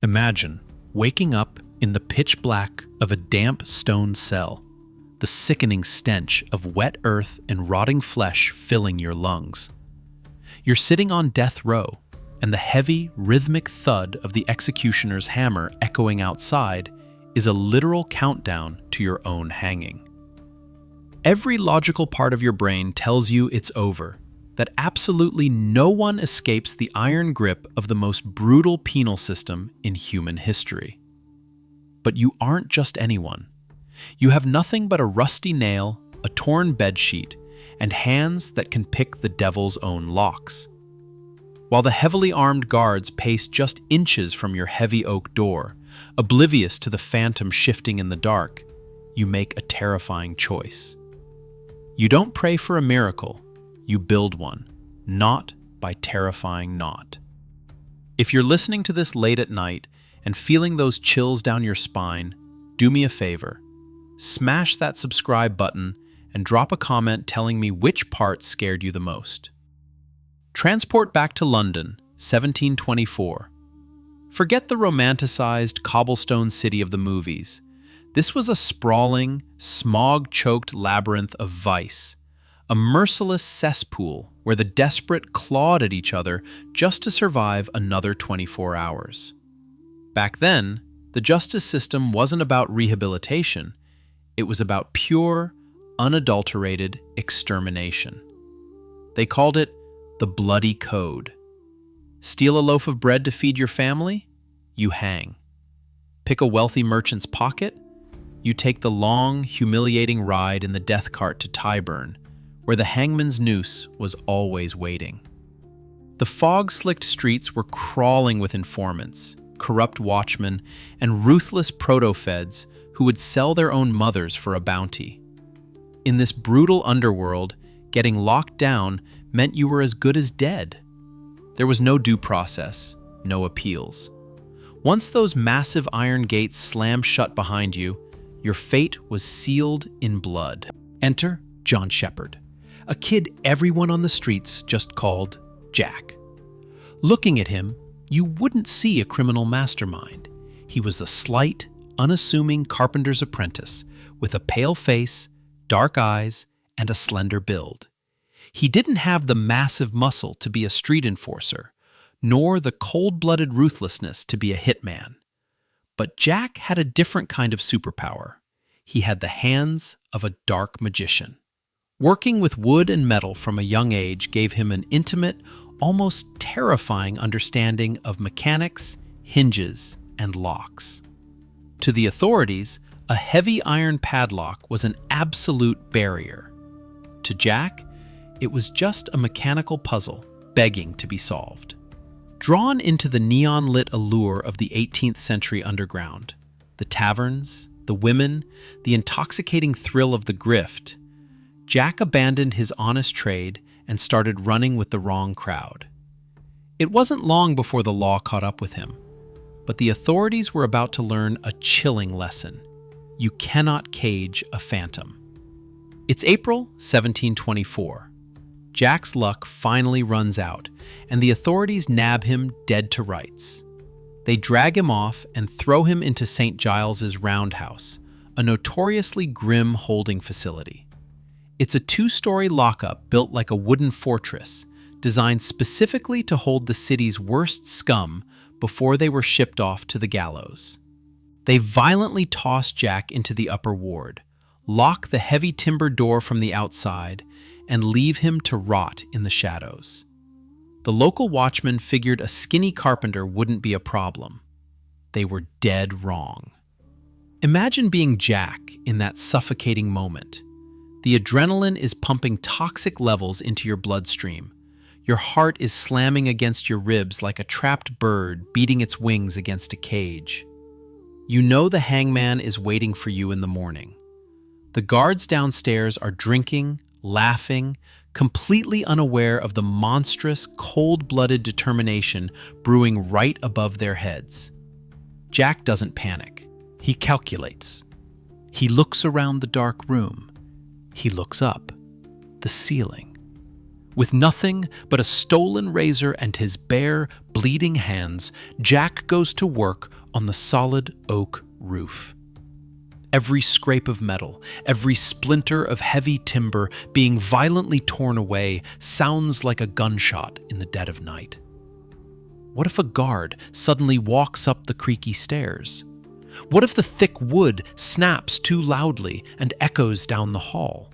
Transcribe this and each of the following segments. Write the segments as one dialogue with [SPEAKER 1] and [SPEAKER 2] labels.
[SPEAKER 1] Imagine waking up in the pitch black of a damp stone cell, the sickening stench of wet earth and rotting flesh filling your lungs. You're sitting on death row, and the heavy, rhythmic thud of the executioner's hammer echoing outside is a literal countdown to your own hanging. Every logical part of your brain tells you it's over, that absolutely no one escapes the iron grip of the most brutal penal system in human history. But you aren't just anyone. You have nothing but a rusty nail, a torn bedsheet, and hands that can pick the devil's own locks. While the heavily armed guards pace just inches from your heavy oak door, oblivious to the phantom shifting in the dark, you make a terrifying choice. You don't pray for a miracle, you build one, knot by terrifying knot. If you're listening to this late at night and feeling those chills down your spine, do me a favor. Smash that subscribe button and drop a comment telling me which part scared you the most. Transport back to London, 1724. Forget the romanticized cobblestone city of the movies. This was a sprawling, smog-choked labyrinth of vice, a merciless cesspool where the desperate clawed at each other just to survive another 24 hours. Back then, the justice system wasn't about rehabilitation. It was about pure, unadulterated extermination. They called it the Bloody Code. Steal a loaf of bread to feed your family? You hang. Pick a wealthy merchant's pocket? You take the long, humiliating ride in the death cart to Tyburn, where the hangman's noose was always waiting. The fog-slicked streets were crawling with informants, corrupt watchmen, and ruthless proto-feds who would sell their own mothers for a bounty. In this brutal underworld, getting locked down meant you were as good as dead. There was no due process, no appeals. Once those massive iron gates slammed shut behind you, your fate was sealed in blood. Enter Jack Sheppard, a kid everyone on the streets just called Jack. Looking at him, you wouldn't see a criminal mastermind. He was a slight, unassuming carpenter's apprentice with a pale face, dark eyes, and a slender build. He didn't have the massive muscle to be a street enforcer, nor the cold-blooded ruthlessness to be a hitman. But Jack had a different kind of superpower. He had the hands of a dark magician. Working with wood and metal from a young age gave him an intimate, almost terrifying understanding of mechanics, hinges, and locks. To the authorities, a heavy iron padlock was an absolute barrier. To Jack, it was just a mechanical puzzle begging to be solved. Drawn into the neon-lit allure of the 18th century underground, the taverns, the women, the intoxicating thrill of the grift, Jack abandoned his honest trade and started running with the wrong crowd. It wasn't long before the law caught up with him, but the authorities were about to learn a chilling lesson. You cannot cage a phantom. It's April 1724. Jack's luck finally runs out, and the authorities nab him dead to rights. They drag him off and throw him into St. Giles's Roundhouse, a notoriously grim holding facility. It's a two-story lockup built like a wooden fortress, designed specifically to hold the city's worst scum before they were shipped off to the gallows. They violently toss Jack into the upper ward, lock the heavy timber door from the outside, and leave him to rot in the shadows. The local watchmen figured a skinny carpenter wouldn't be a problem. They were dead wrong. Imagine being Jack in that suffocating moment. The adrenaline is pumping toxic levels into your bloodstream. Your heart is slamming against your ribs like a trapped bird beating its wings against a cage. You know the hangman is waiting for you in the morning. The guards downstairs are drinking, laughing, completely unaware of the monstrous, cold-blooded determination brewing right above their heads. Jack doesn't panic. He calculates. He looks around the dark room. He looks up. The ceiling. With nothing but a stolen razor and his bare, bleeding hands, Jack goes to work on the solid oak roof. Every scrape of metal, every splinter of heavy timber being violently torn away sounds like a gunshot in the dead of night. What if a guard suddenly walks up the creaky stairs? What if the thick wood snaps too loudly and echoes down the hall?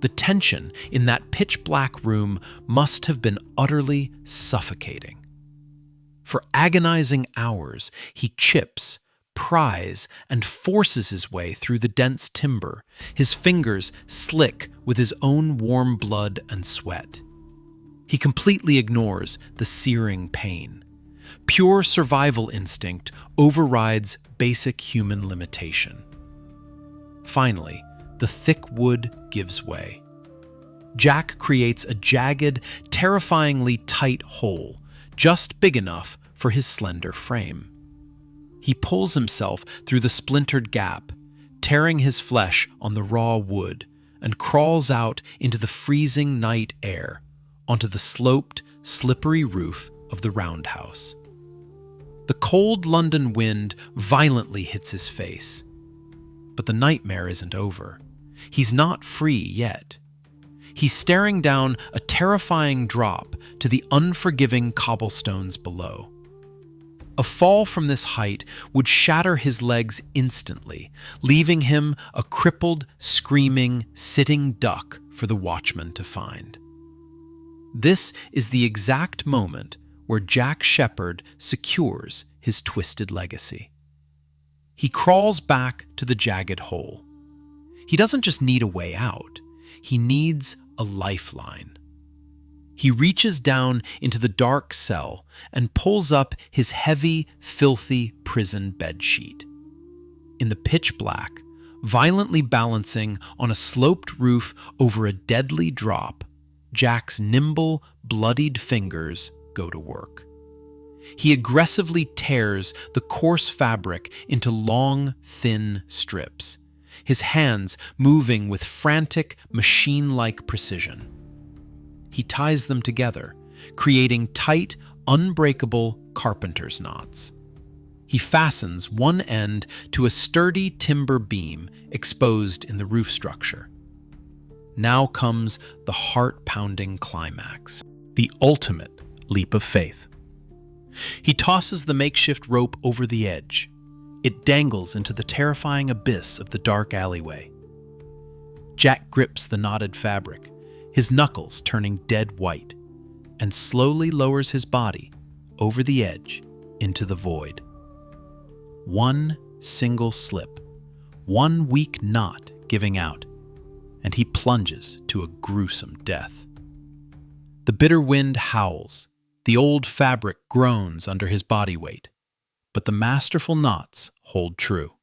[SPEAKER 1] The tension in that pitch-black room must have been utterly suffocating. For agonizing hours, he chips, pries, and forces his way through the dense timber, his fingers slick with his own warm blood and sweat. He completely ignores the searing pain. Pure survival instinct overrides basic human limitation. Finally, the thick wood gives way. Jack creates a jagged, terrifyingly tight hole, just big enough for his slender frame. He pulls himself through the splintered gap, tearing his flesh on the raw wood, and crawls out into the freezing night air, onto the sloped, slippery roof of the roundhouse. The cold London wind violently hits his face. But the nightmare isn't over. He's not free yet. He's staring down a terrifying drop to the unforgiving cobblestones below. A fall from this height would shatter his legs instantly, leaving him a crippled, screaming, sitting duck for the watchman to find. This is the exact moment where Jack Sheppard secures his twisted legacy. He crawls back to the jagged hole. He doesn't just need a way out, he needs a lifeline. He reaches down into the dark cell and pulls up his heavy, filthy prison bedsheet. In the pitch black, violently balancing on a sloped roof over a deadly drop, Jack's nimble, bloodied fingers go to work. He aggressively tears the coarse fabric into long, thin strips, his hands moving with frantic, machine-like precision. He ties them together, creating tight, unbreakable carpenter's knots. He fastens one end to a sturdy timber beam exposed in the roof structure. Now comes the heart-pounding climax, the ultimate leap of faith. He tosses the makeshift rope over the edge. It dangles into the terrifying abyss of the dark alleyway. Jack grips the knotted fabric, his knuckles turning dead white, and slowly lowers his body over the edge into the void. One single slip, one weak knot giving out, and he plunges to a gruesome death. The bitter wind howls, the old fabric groans under his body weight, but the masterful knots hold true.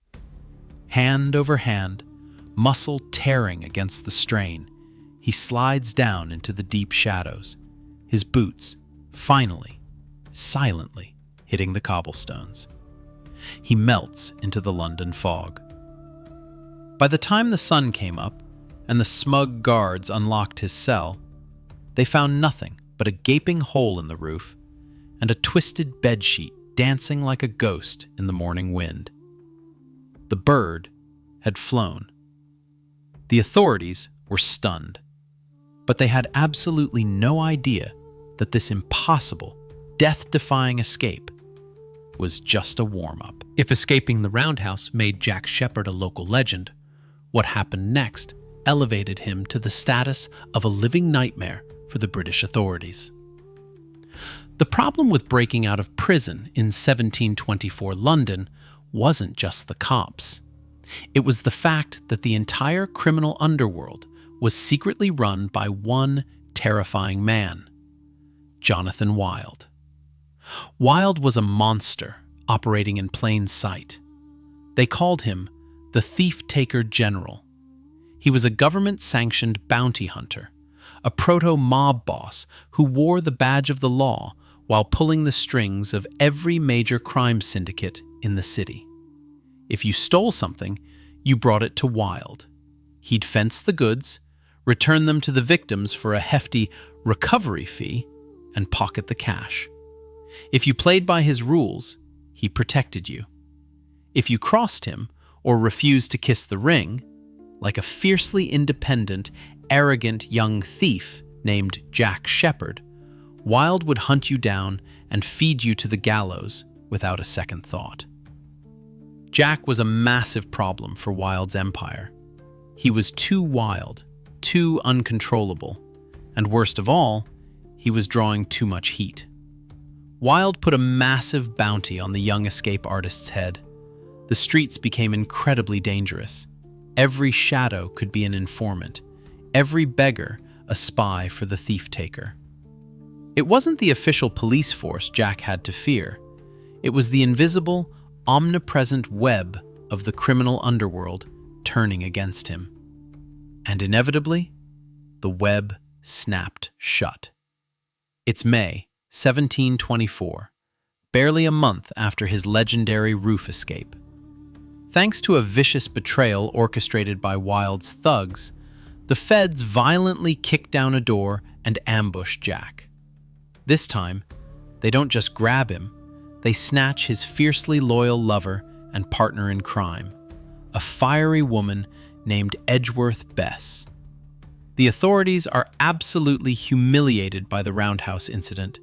[SPEAKER 1] Hand over hand, muscle tearing against the strain, he slides down into the deep shadows, his boots, finally, silently hitting the cobblestones. He melts into the London fog. By the time the sun came up and the smug guards unlocked his cell, they found nothing but a gaping hole in the roof and a twisted bedsheet dancing like a ghost in the morning wind. The bird had flown. The authorities were stunned, but they had absolutely no idea that this impossible, death-defying escape was just a warm-up. If escaping the roundhouse made Jack Sheppard a local legend, what happened next elevated him to the status of a living nightmare for the British authorities. The problem with breaking out of prison in 1724 London wasn't just the cops. It was the fact that the entire criminal underworld was secretly run by one terrifying man, Jonathan Wild. Wild was a monster operating in plain sight. They called him the Thief-Taker General. He was a government-sanctioned bounty hunter, a proto-mob boss who wore the badge of the law while pulling the strings of every major crime syndicate in the city. If you stole something, you brought it to Wild. He'd fence the goods, return them to the victims for a hefty recovery fee, and pocket the cash. If you played by his rules, he protected you. If you crossed him or refused to kiss the ring, like a fiercely independent, arrogant young thief named Jack Sheppard, Wilde would hunt you down and feed you to the gallows without a second thought. Jack was a massive problem for Wilde's empire. He was too wild, too uncontrollable, and worst of all, he was drawing too much heat. Wilde put a massive bounty on the young escape artist's head. The streets became incredibly dangerous. Every shadow could be an informant, every beggar a spy for the thief-taker. It wasn't the official police force Jack had to fear. It was the invisible, omnipresent web of the criminal underworld turning against him. And inevitably, the web snapped shut. It's May 1724, barely a month after his legendary roof escape. Thanks to a vicious betrayal orchestrated by Wilde's thugs, the feds violently kick down a door and ambush Jack. This time, they don't just grab him, they snatch his fiercely loyal lover and partner in crime, a fiery woman named Edgeworth Bess. The authorities are absolutely humiliated by the roundhouse incident,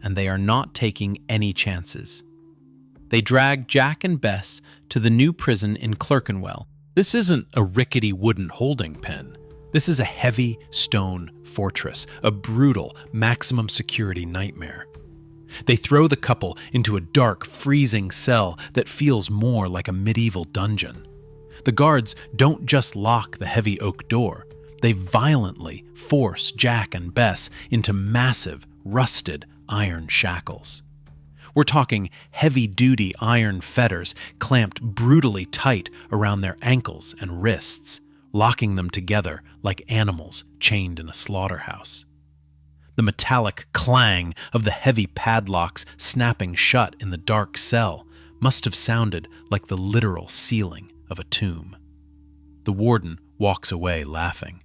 [SPEAKER 1] and they are not taking any chances. They drag Jack and Bess to the new prison in Clerkenwell. This isn't a rickety wooden holding pen. This is a heavy stone fortress, a brutal, maximum security nightmare. They throw the couple into a dark, freezing cell that feels more like a medieval dungeon. The guards don't just lock the heavy oak door. They violently force Jack and Bess into massive, rusted iron shackles. We're talking heavy-duty iron fetters clamped brutally tight around their ankles and wrists, locking them together like animals chained in a slaughterhouse. The metallic clang of the heavy padlocks snapping shut in the dark cell must have sounded like the literal ceiling of a tomb. The warden walks away laughing.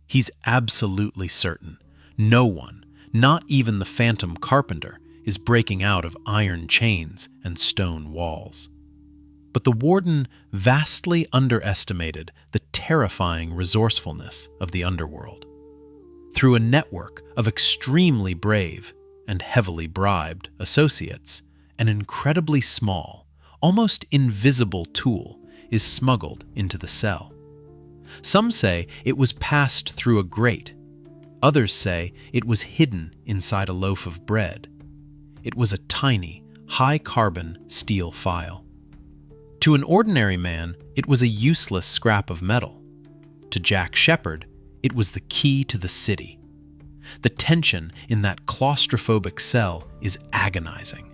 [SPEAKER 1] He's absolutely certain no one, not even the phantom carpenter, is breaking out of iron chains and stone walls. But the warden vastly underestimated the terrifying resourcefulness of the underworld. Through a network of extremely brave and heavily bribed associates, an incredibly small, almost invisible tool is smuggled into the cell. Some say it was passed through a grate. Others say it was hidden inside a loaf of bread. It was a tiny, high-carbon steel file. To an ordinary man, it was a useless scrap of metal. To Jack Sheppard, it was the key to the city. The tension in that claustrophobic cell is agonizing.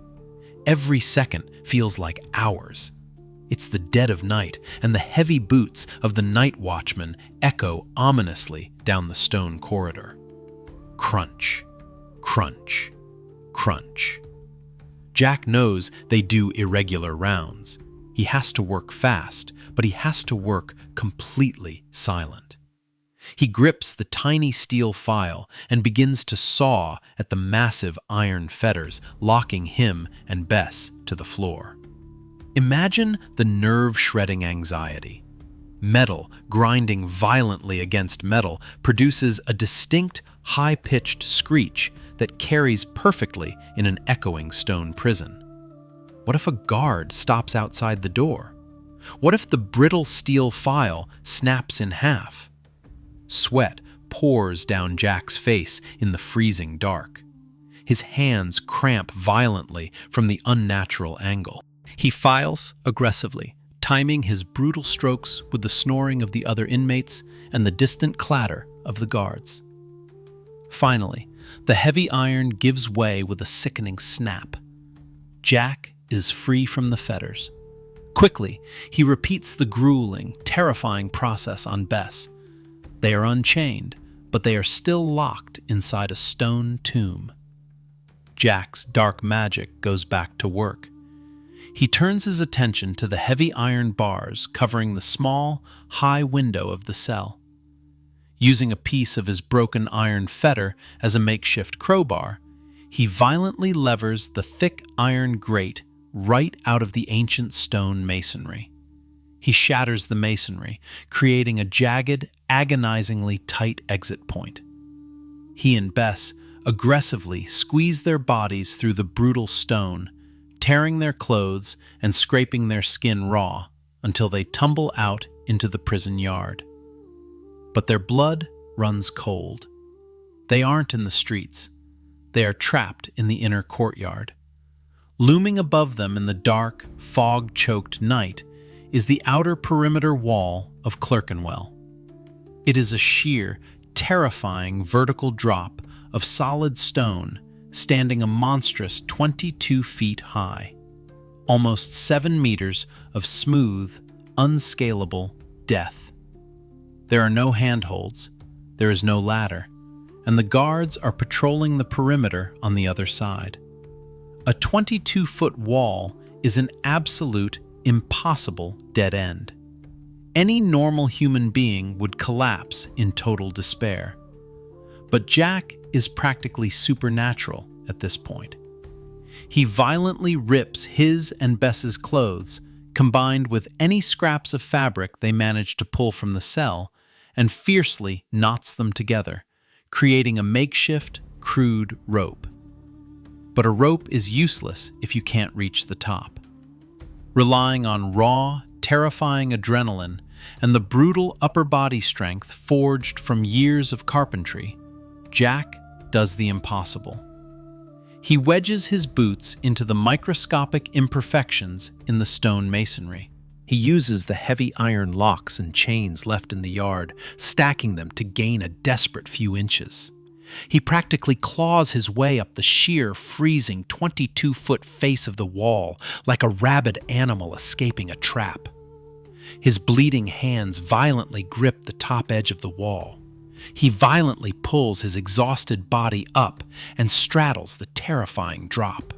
[SPEAKER 1] Every second feels like hours. It's the dead of night, and the heavy boots of the night watchman echo ominously down the stone corridor. Crunch, crunch, crunch. Jack knows they do irregular rounds. He has to work fast, but he has to work completely silent. He grips the tiny steel file and begins to saw at the massive iron fetters, locking him and Bess to the floor. Imagine the nerve-shredding anxiety. Metal grinding violently against metal produces a distinct, high-pitched screech that carries perfectly in an echoing stone prison. What if a guard stops outside the door? What if the brittle steel file snaps in half? Sweat pours down Jack's face in the freezing dark. His hands cramp violently from the unnatural angle. He files aggressively, timing his brutal strokes with the snoring of the other inmates and the distant clatter of the guards. Finally, the heavy iron gives way with a sickening snap. Jack is free from the fetters. Quickly, he repeats the grueling, terrifying process on Bess. They are unchained, but they are still locked inside a stone tomb. Jack's dark magic goes back to work. He turns his attention to the heavy iron bars covering the small, high window of the cell. Using a piece of his broken iron fetter as a makeshift crowbar, he violently levers the thick iron grate right out of the ancient stone masonry. He shatters the masonry, creating a jagged, agonizingly tight exit point. He and Bess aggressively squeeze their bodies through the brutal stone, tearing their clothes and scraping their skin raw until they tumble out into the prison yard. But their blood runs cold. They aren't in the streets. They are trapped in the inner courtyard. Looming above them in the dark, fog-choked night is the outer perimeter wall of Clerkenwell. It is a sheer, terrifying vertical drop of solid stone standing a monstrous 22 feet high, almost 7 meters of smooth, unscalable death. There are no handholds, there is no ladder, and the guards are patrolling the perimeter on the other side. A 22-foot wall is an absolute, impossible dead end. Any normal human being would collapse in total despair. But Jack is practically supernatural at this point. He violently rips his and Bess's clothes, combined with any scraps of fabric they manage to pull from the cell, and fiercely knots them together, creating a makeshift, crude rope. But a rope is useless if you can't reach the top. Relying on raw, terrifying adrenaline and the brutal upper body strength forged from years of carpentry, Jack does the impossible. He wedges his boots into the microscopic imperfections in the stone masonry. He uses the heavy iron locks and chains left in the yard, stacking them to gain a desperate few inches. He practically claws his way up the sheer, freezing 22-foot face of the wall like a rabid animal escaping a trap. His bleeding hands violently grip the top edge of the wall. He violently pulls his exhausted body up and straddles the terrifying drop.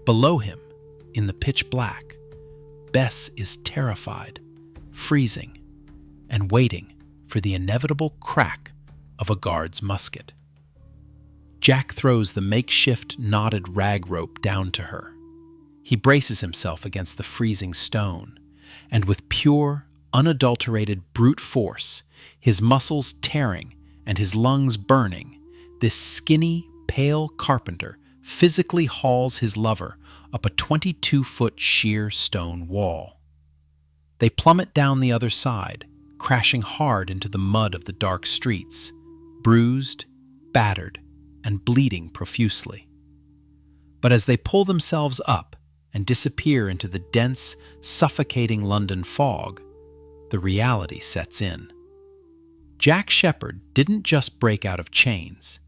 [SPEAKER 1] Below him, in the pitch black, Bess is terrified, freezing, and waiting for the inevitable crack of a guard's musket. Jack throws the makeshift knotted rag rope down to her. He braces himself against the freezing stone, and with pure, unadulterated brute force, his muscles tearing and his lungs burning, this skinny, pale carpenter physically hauls his lover up a 22-foot sheer stone wall. They plummet down the other side, crashing hard into the mud of the dark streets, bruised, battered, and bleeding profusely. But as they pull themselves up and disappear into the dense, suffocating London fog, the reality sets in. Jack Sheppard didn't just break out of chains.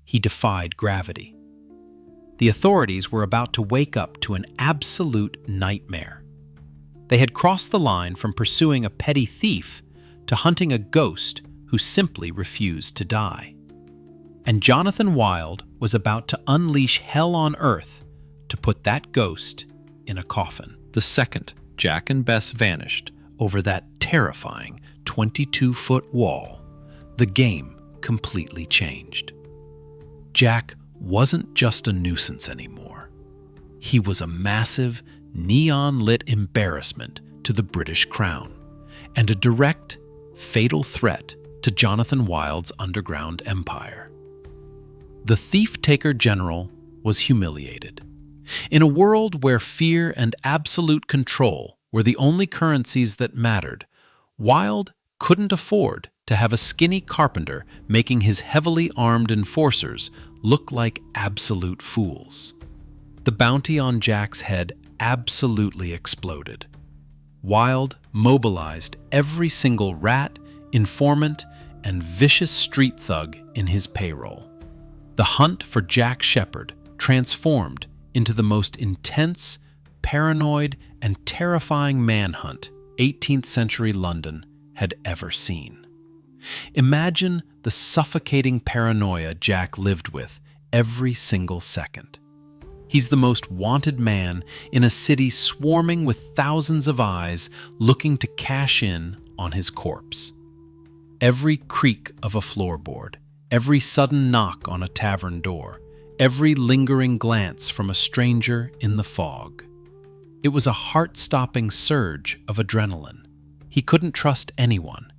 [SPEAKER 1] He defied gravity. The authorities were about to wake up to an absolute nightmare. They had crossed the line from pursuing a petty thief to hunting a ghost who simply refused to die. And Jonathan Wild was about to unleash hell on earth to put that ghost in a coffin. The second Jack and Bess vanished over that terrifying 22-foot wall, the game completely changed. Jack wasn't just a nuisance anymore. He was a massive, neon-lit embarrassment to the British Crown and a direct, fatal threat to Jonathan Wild's underground empire. The thief-taker general was humiliated. In a world where fear and absolute control were the only currencies that mattered, Wild couldn't afford to have a skinny carpenter making his heavily armed enforcers look like absolute fools. The bounty on Jack's head absolutely exploded. Wild mobilized every single rat, informant, and vicious street thug in his payroll. The hunt for Jack Sheppard transformed into the most intense, paranoid, and terrifying manhunt 18th century London had ever seen. Imagine the suffocating paranoia Jack lived with every single second. He's the most wanted man in a city swarming with thousands of eyes looking to cash in on his corpse. Every creak of a floorboard, every sudden knock on a tavern door, every lingering glance from a stranger in the fog. It was a heart-stopping surge of adrenaline. He couldn't trust anyone.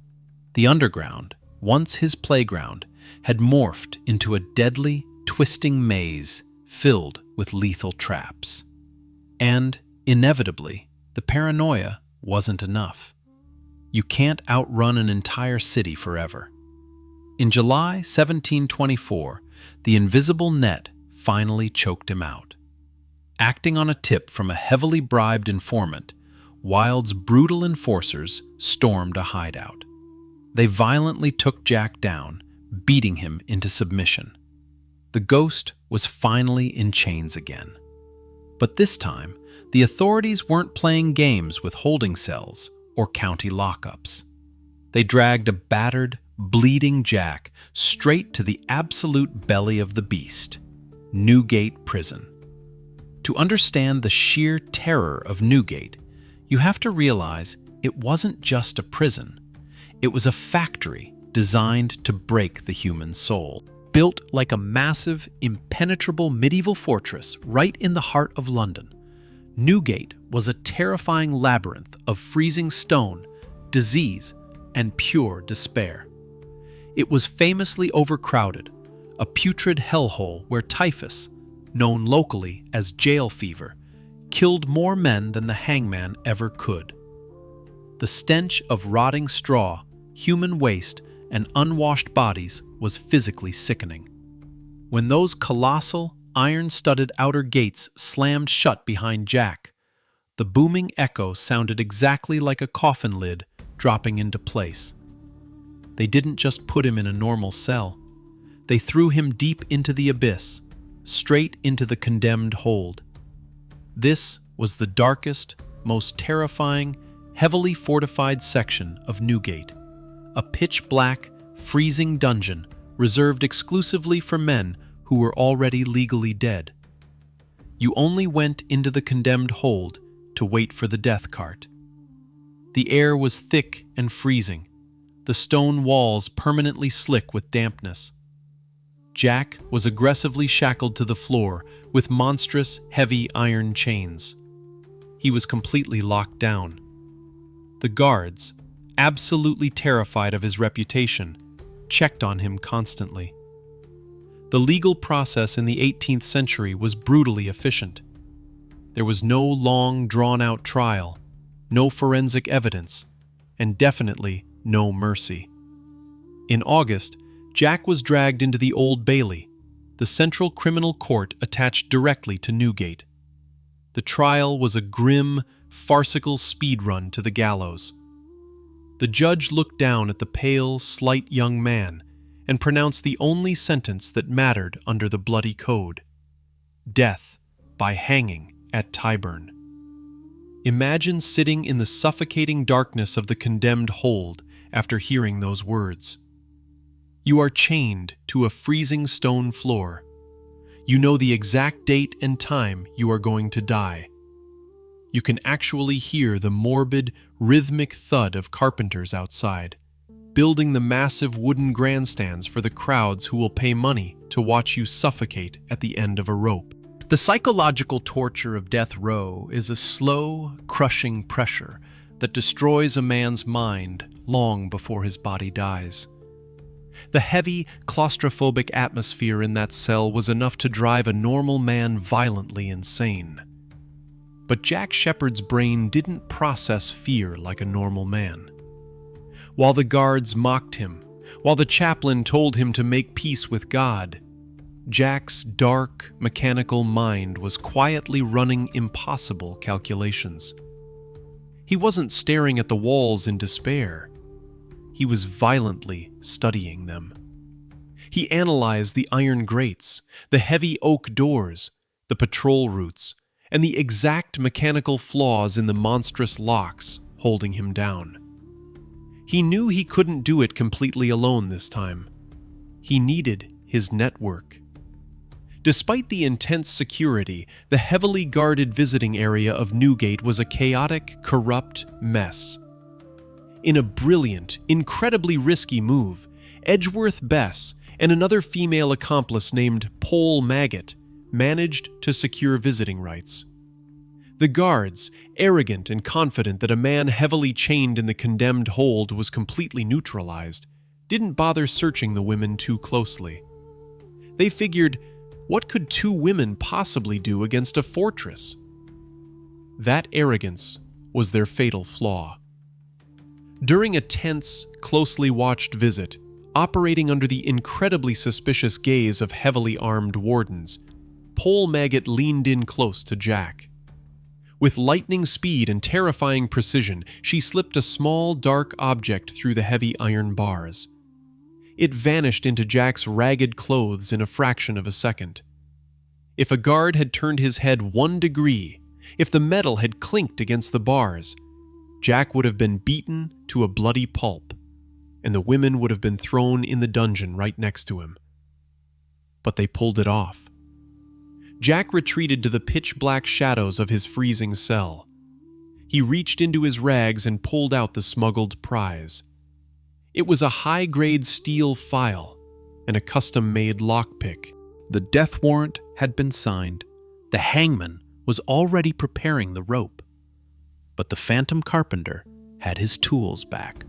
[SPEAKER 1] The underground, once his playground, had morphed into a deadly, twisting maze filled with lethal traps. And, inevitably, the paranoia wasn't enough. You can't outrun an entire city forever. In July 1724, the invisible net finally choked him out. Acting on a tip from a heavily bribed informant, Wilde's brutal enforcers stormed a hideout. They violently took Jack down, beating him into submission. The ghost was finally in chains again. But this time, the authorities weren't playing games with holding cells or county lockups. They dragged a battered, bleeding Jack straight to the absolute belly of the beast, Newgate Prison. To understand the sheer terror of Newgate, you have to realize it wasn't just a prison. It was a factory designed to break the human soul. Built like a massive, impenetrable medieval fortress right in the heart of London, Newgate was a terrifying labyrinth of freezing stone, disease, and pure despair. It was famously overcrowded, a putrid hellhole where typhus, known locally as jail fever, killed more men than the hangman ever could. The stench of rotting straw, human waste, and unwashed bodies was physically sickening. When those colossal, iron-studded outer gates slammed shut behind Jack, the booming echo sounded exactly like a coffin lid dropping into place. They didn't just put him in a normal cell. They threw him deep into the abyss, straight into the condemned hold. This was the darkest, most terrifying, heavily fortified section of Newgate, a pitch-black, freezing dungeon reserved exclusively for men who were already legally dead. You only went into the condemned hold to wait for the death cart. The air was thick and freezing, the stone walls permanently slick with dampness. Jack was aggressively shackled to the floor with monstrous, heavy iron chains. He was completely locked down. The guards, absolutely terrified of his reputation, checked on him constantly. The legal process in the 18th century was brutally efficient. There was no long, drawn-out trial, no forensic evidence, and definitely no mercy. In August, Jack was dragged into the Old Bailey, the central criminal court attached directly to Newgate. The trial was a grim, farcical speed run to the gallows. The judge looked down at the pale, slight young man and pronounced the only sentence that mattered under the bloody code: death by hanging at Tyburn. Imagine sitting in the suffocating darkness of the condemned hold after hearing those words. You are chained to a freezing stone floor. You know the exact date and time you are going to die. You can actually hear the morbid, rhythmic thud of carpenters outside, building the massive wooden grandstands for the crowds who will pay money to watch you suffocate at the end of a rope. The psychological torture of death row is a slow, crushing pressure that destroys a man's mind long before his body dies. The heavy, claustrophobic atmosphere in that cell was enough to drive a normal man violently insane. But Jack Sheppard's brain didn't process fear like a normal man. While the guards mocked him, while the chaplain told him to make peace with God, Jack's dark, mechanical mind was quietly running impossible calculations. He wasn't staring at the walls in despair. He was violently studying them. He analyzed the iron grates, the heavy oak doors, the patrol routes, and the exact mechanical flaws in the monstrous locks holding him down. He knew he couldn't do it completely alone this time. He needed his network. Despite the intense security, the heavily guarded visiting area of Newgate was a chaotic, corrupt mess.
[SPEAKER 2] In a brilliant, incredibly risky move, Edgeworth Bess and another female accomplice named Pole Maggot managed to secure visiting rights. The guards, arrogant and confident that a man heavily chained in the condemned hold was completely neutralized, didn't bother searching the women too closely. They figured, what could two women possibly do against a fortress? That arrogance was their fatal flaw. During a tense, closely watched visit, operating under the incredibly suspicious gaze of heavily armed wardens, Pole Maggot leaned in close to Jack. With lightning speed and terrifying precision, she slipped a small, dark object through the heavy iron bars. It vanished into Jack's ragged clothes in a fraction of a second. If a guard had turned his head 1 degree, if the metal had clinked against the bars, Jack would have been beaten to a bloody pulp, and the women would have been thrown in the dungeon right next to him. But they pulled it off. Jack retreated to the pitch-black shadows of his freezing cell. He reached into his rags and pulled out the smuggled prize. It was a high-grade steel file and a custom-made lockpick.
[SPEAKER 1] The death warrant had been signed. The hangman was already preparing the rope. But the Phantom Carpenter had his tools back.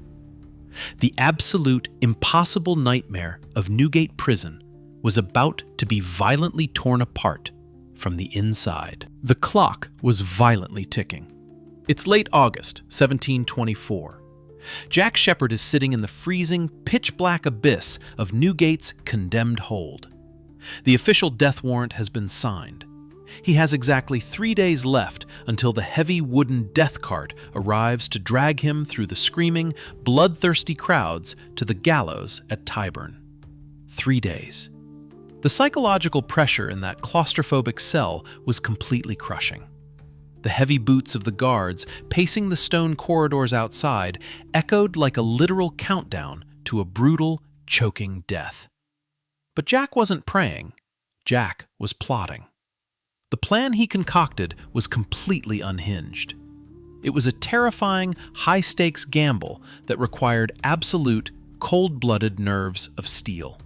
[SPEAKER 1] The absolute impossible nightmare of Newgate Prison was about to be violently torn apart from the inside. The clock was violently ticking. It's late August, 1724. Jack Sheppard is sitting in the freezing, pitch-black abyss of Newgate's condemned hold. The official death warrant has been signed. He has exactly 3 days left until the heavy wooden death cart arrives to drag him through the screaming, bloodthirsty crowds to the gallows at Tyburn. 3 days. The psychological pressure in that claustrophobic cell was completely crushing. The heavy boots of the guards pacing the stone corridors outside echoed like a literal countdown to a brutal, choking death. But Jack wasn't praying. Jack was plotting. The plan he concocted was completely unhinged. It was a terrifying, high-stakes gamble that required absolute, cold-blooded nerves of steel.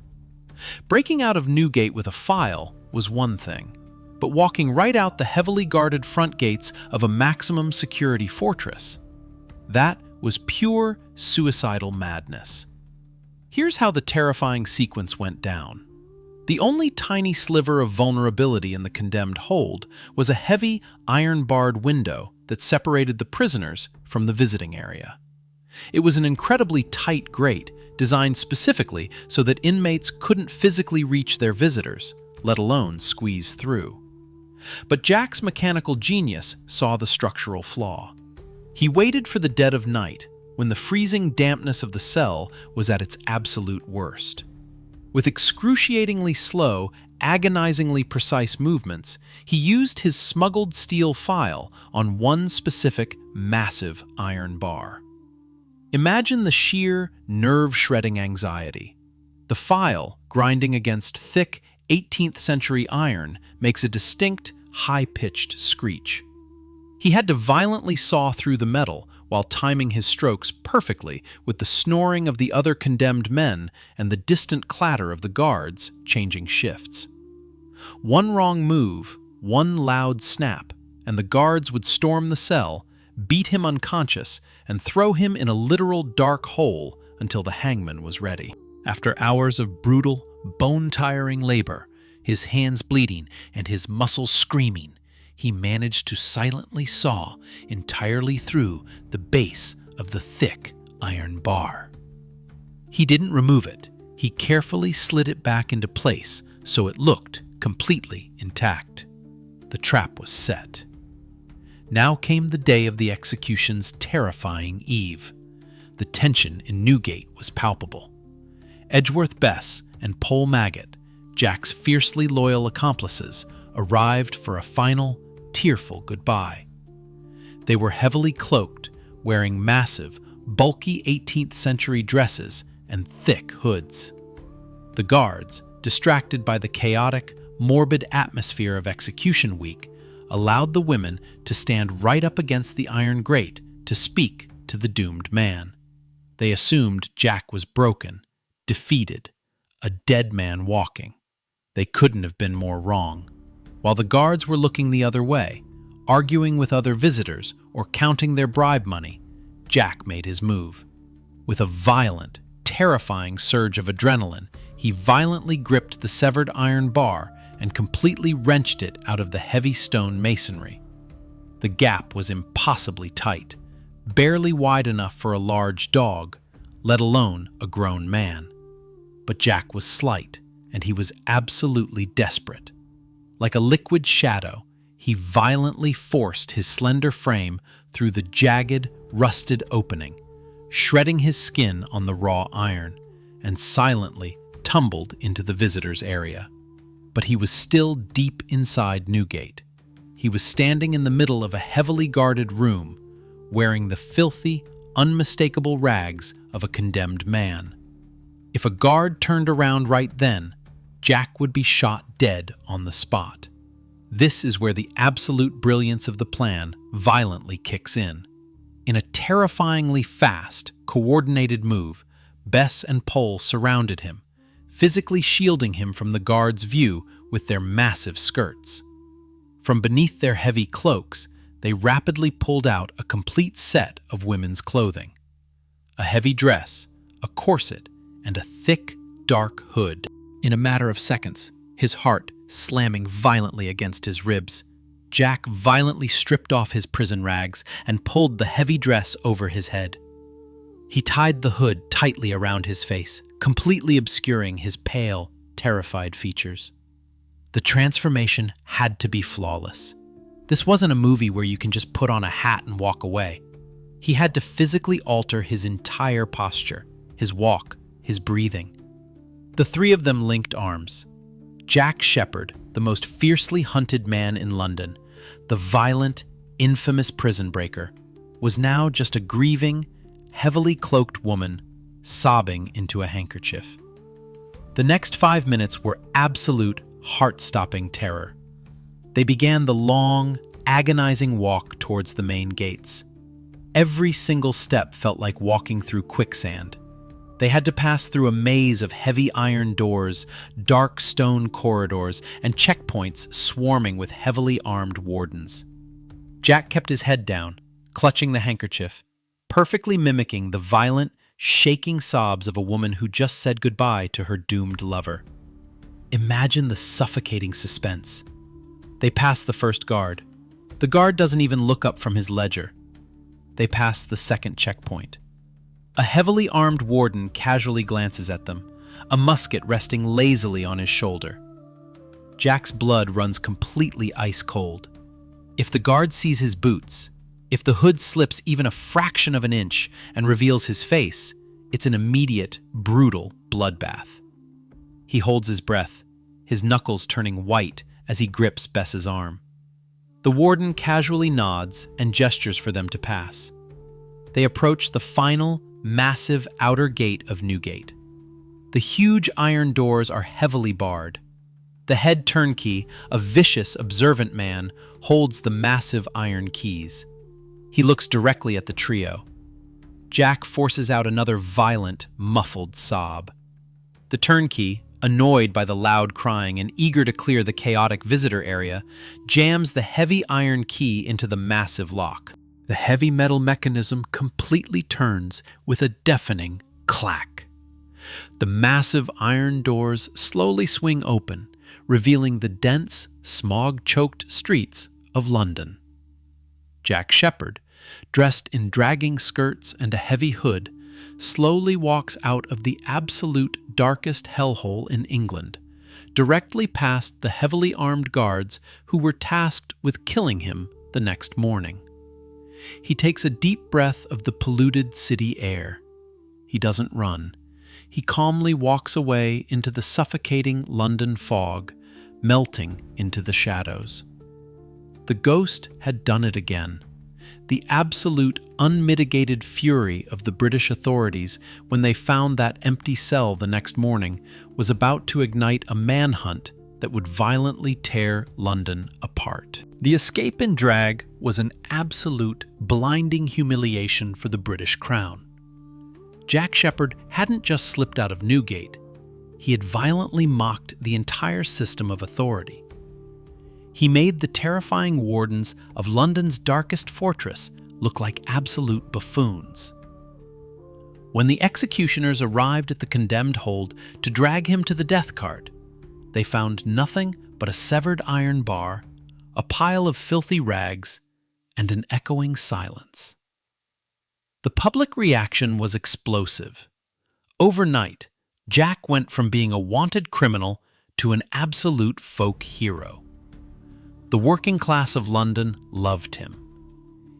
[SPEAKER 1] Breaking out of Newgate with a file was one thing, but walking right out the heavily guarded front gates of a maximum security fortress, that was pure suicidal madness. Here's how the terrifying sequence went down. The only tiny sliver of vulnerability in the condemned hold was a heavy, iron-barred window that separated the prisoners from the visiting area. It was an incredibly tight grate, designed specifically so that inmates couldn't physically reach their visitors, let alone squeeze through. But Jack's mechanical genius saw the structural flaw. He waited for the dead of night, when the freezing dampness of the cell was at its absolute worst. With excruciatingly slow, agonizingly precise movements, he used his smuggled steel file on one specific, massive iron bar. Imagine the sheer, nerve-shredding anxiety. The file, grinding against thick, 18th-century iron, makes a distinct, high-pitched screech. He had to violently saw through the metal while timing his strokes perfectly with the snoring of the other condemned men and the distant clatter of the guards changing shifts. One wrong move, one loud snap, and the guards would storm the cell, beat him unconscious, and throw him in a literal dark hole until the hangman was ready. After hours of brutal, bone-tiring labor, his hands bleeding and his muscles screaming, he managed to silently saw entirely through the base of the thick iron bar. He didn't remove it. He carefully slid it back into place so it looked completely intact. The trap was set. Now came the day of the execution's terrifying eve. The tension in Newgate was palpable. Edgeworth Bess and Pole Maggot, Jack's fiercely loyal accomplices, arrived for a final, tearful goodbye. They were heavily cloaked, wearing massive, bulky 18th-century dresses and thick hoods. The guards, distracted by the chaotic, morbid atmosphere of execution week, allowed the women to stand right up against the iron grate to speak to the doomed man. They assumed Jack was broken, defeated, a dead man walking. They couldn't have been more wrong. While the guards were looking the other way, arguing with other visitors or counting their bribe money, Jack made his move. With a violent, terrifying surge of adrenaline, he violently gripped the severed iron bar and completely wrenched it out of the heavy stone masonry. The gap was impossibly tight, barely wide enough for a large dog, let alone a grown man. But Jack was slight, and he was absolutely desperate. Like a liquid shadow, he violently forced his slender frame through the jagged, rusted opening, shredding his skin on the raw iron, and silently tumbled into the visitors' area. But he was still deep inside Newgate. He was standing in the middle of a heavily guarded room, wearing the filthy, unmistakable rags of a condemned man. If a guard turned around right then, Jack would be shot dead on the spot. This is where the absolute brilliance of the plan violently kicks in. In a terrifyingly fast, coordinated move, Bess and Pole surrounded him, physically shielding him from the guards' view with their massive skirts. From beneath their heavy cloaks, they rapidly pulled out a complete set of women's clothing. A heavy dress, a corset, and a thick, dark hood. In a matter of seconds, his heart slamming violently against his ribs, Jack violently stripped off his prison rags and pulled the heavy dress over his head. He tied the hood tightly around his face, completely obscuring his pale, terrified features. The transformation had to be flawless. This wasn't a movie where you can just put on a hat and walk away. He had to physically alter his entire posture, his walk, his breathing. The three of them linked arms. Jack Sheppard, the most fiercely hunted man in London, the violent, infamous prison breaker, was now just a grieving, heavily cloaked woman sobbing into a handkerchief. The next 5 minutes were absolute, heart-stopping terror. They began the long, agonizing walk towards the main gates. Every single step felt like walking through quicksand. They had to pass through a maze of heavy iron doors, dark stone corridors, and checkpoints swarming with heavily armed wardens. Jack kept his head down, clutching the handkerchief, perfectly mimicking the violent, shaking sobs of a woman who just said goodbye to her doomed lover. Imagine the suffocating suspense. They pass the first guard. The guard doesn't even look up from his ledger. They pass the second checkpoint. A heavily armed warden casually glances at them, a musket resting lazily on his shoulder. Jack's blood runs completely ice cold. If the guard sees his boots, if the hood slips even a fraction of an inch and reveals his face, it's an immediate, brutal bloodbath. He holds his breath, his knuckles turning white as he grips Bess's arm. The warden casually nods and gestures for them to pass. They approach the final, massive outer gate of Newgate. The huge iron doors are heavily barred. The head turnkey, a vicious, observant man, holds the massive iron keys. He looks directly at the trio. Jack forces out another violent, muffled sob. The turnkey, annoyed by the loud crying and eager to clear the chaotic visitor area, jams the heavy iron key into the massive lock. The heavy metal mechanism completely turns with a deafening clack. The massive iron doors slowly swing open, revealing the dense, smog-choked streets of London. Jack Sheppard, dressed in dragging skirts and a heavy hood, slowly walks out of the absolute darkest hellhole in England, directly past the heavily armed guards who were tasked with killing him the next morning. He takes a deep breath of the polluted city air. He doesn't run. He calmly walks away into the suffocating London fog, melting into the shadows. The ghost had done it again. The absolute, unmitigated fury of the British authorities when they found that empty cell the next morning was about to ignite a manhunt that would violently tear London apart. The escape in drag was an absolute, blinding humiliation for the British Crown. Jack Sheppard hadn't just slipped out of Newgate, he had violently mocked the entire system of authority. He made the terrifying wardens of London's darkest fortress look like absolute buffoons. When the executioners arrived at the condemned hold to drag him to the death cart, they found nothing but a severed iron bar, a pile of filthy rags, and an echoing silence. The public reaction was explosive. Overnight, Jack went from being a wanted criminal to an absolute folk hero. The working class of London loved him.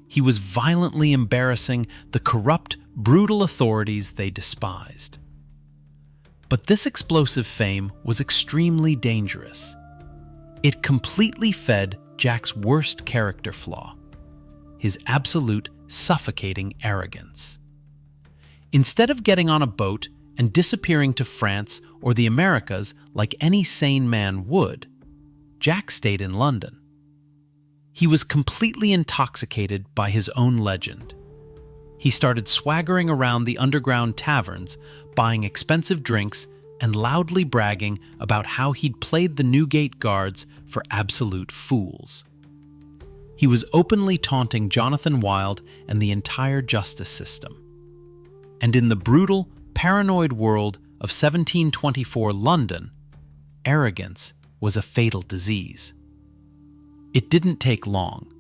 [SPEAKER 1] He was violently embarrassing the corrupt, brutal authorities they despised. But this explosive fame was extremely dangerous. It completely fed Jack's worst character flaw, his absolute, suffocating arrogance. Instead of getting on a boat and disappearing to France or the Americas like any sane man would, Jack stayed in London. He was completely intoxicated by his own legend. He started swaggering around the underground taverns, buying expensive drinks and loudly bragging about how he'd played the Newgate guards for absolute fools. He was openly taunting Jonathan Wild and the entire justice system. And in the brutal, paranoid world of 1724 London, arrogance was a fatal disease. It didn't take long.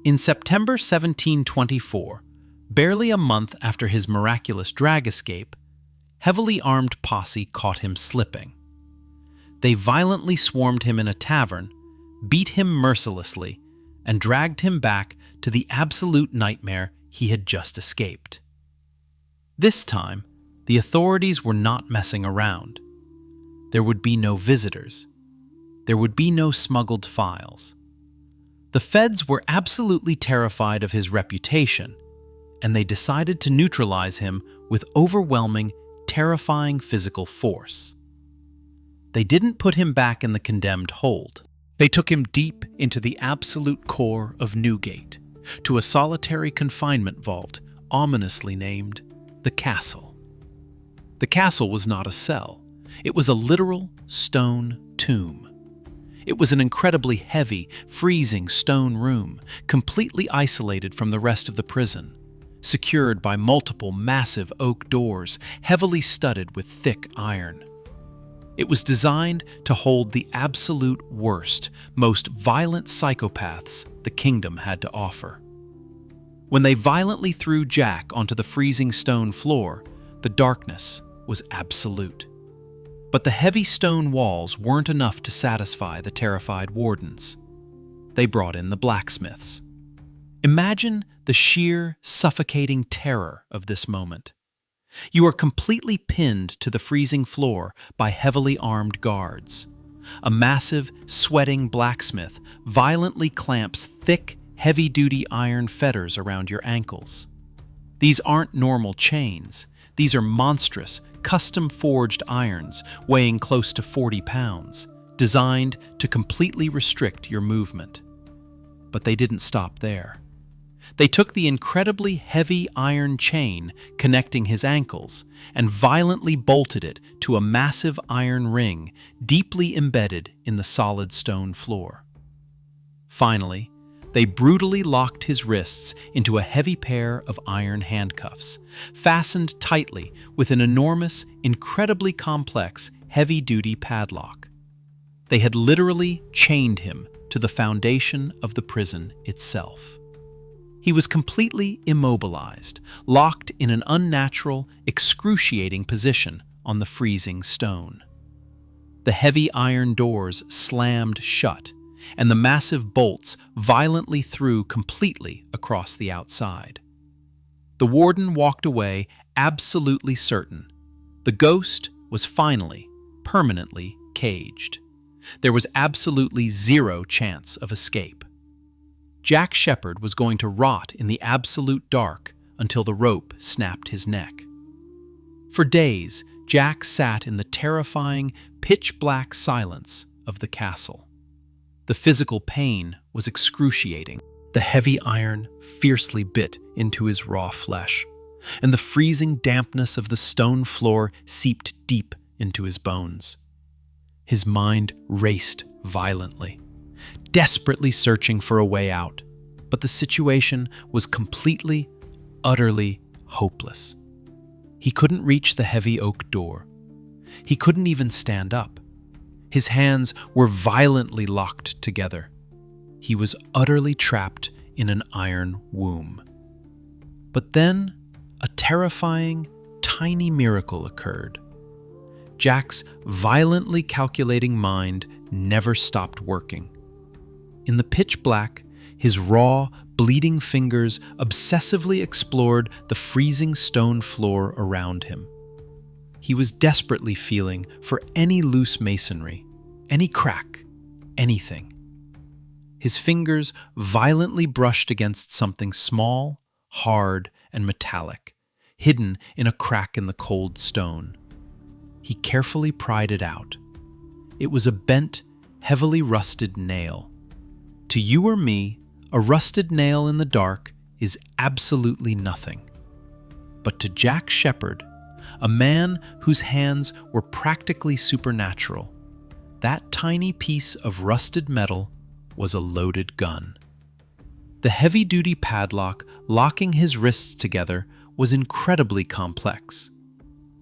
[SPEAKER 1] In September 1724, barely a month after his miraculous drag escape, heavily armed posse caught him slipping. They violently swarmed him in a tavern, beat him mercilessly, and dragged him back to the absolute nightmare he had just escaped. This time, the authorities were not messing around. There would be no visitors. There would be no smuggled files. The feds were absolutely terrified of his reputation, and they decided to neutralize him with overwhelming, terrifying physical force. They didn't put him back in the condemned hold. They took him deep into the absolute core of Newgate, to a solitary confinement vault ominously named the Castle. The castle was not a cell. It was a literal stone tomb. It was an incredibly heavy, freezing stone room, completely isolated from the rest of the prison, secured by multiple massive oak doors, heavily studded with thick iron. It was designed to hold the absolute worst, most violent psychopaths the kingdom had to offer. When they violently threw Jack onto the freezing stone floor, the darkness was absolute. But the heavy stone walls weren't enough to satisfy the terrified wardens. They brought in the blacksmiths. Imagine the sheer, suffocating terror of this moment. You are completely pinned to the freezing floor by heavily armed guards. A massive, sweating blacksmith violently clamps thick, heavy-duty iron fetters around your ankles. These aren't normal chains. These are monstrous, custom-forged irons weighing close to 40 pounds, designed to completely restrict your movement. But they didn't stop there. They took the incredibly heavy iron chain connecting his ankles and violently bolted it to a massive iron ring deeply embedded in the solid stone floor. Finally, they brutally locked his wrists into a heavy pair of iron handcuffs, fastened tightly with an enormous, incredibly complex, heavy-duty padlock. They had literally chained him to the foundation of the prison itself. He was completely immobilized, locked in an unnatural, excruciating position on the freezing stone. The heavy iron doors slammed shut, and the massive bolts violently threw completely across the outside. The warden walked away absolutely certain. The ghost was finally, permanently caged. There was absolutely zero chance of escape. Jack Sheppard was going to rot in the absolute dark until the rope snapped his neck. For days, Jack sat in the terrifying, pitch-black silence of the castle. The physical pain was excruciating. The heavy iron fiercely bit into his raw flesh. and the freezing dampness of the stone floor seeped deep into his bones. His mind raced violently, desperately searching for a way out, but the situation was completely, utterly hopeless. He couldn't reach the heavy oak door. He couldn't even stand up. His hands were violently locked together. He was utterly trapped in an iron womb. But then, a terrifying, tiny miracle occurred. Jack's violently calculating mind never stopped working. In the pitch black, his raw, bleeding fingers obsessively explored the freezing stone floor around him. He was desperately feeling for any loose masonry, any crack, anything. His fingers violently brushed against something small, hard, and metallic, hidden in a crack in the cold stone. He carefully pried it out. It was a bent, heavily rusted nail. To you or me, a rusted nail in the dark is absolutely nothing. But to Jack Sheppard, a man whose hands were practically supernatural, that tiny piece of rusted metal was a loaded gun. The heavy-duty padlock locking his wrists together was incredibly complex.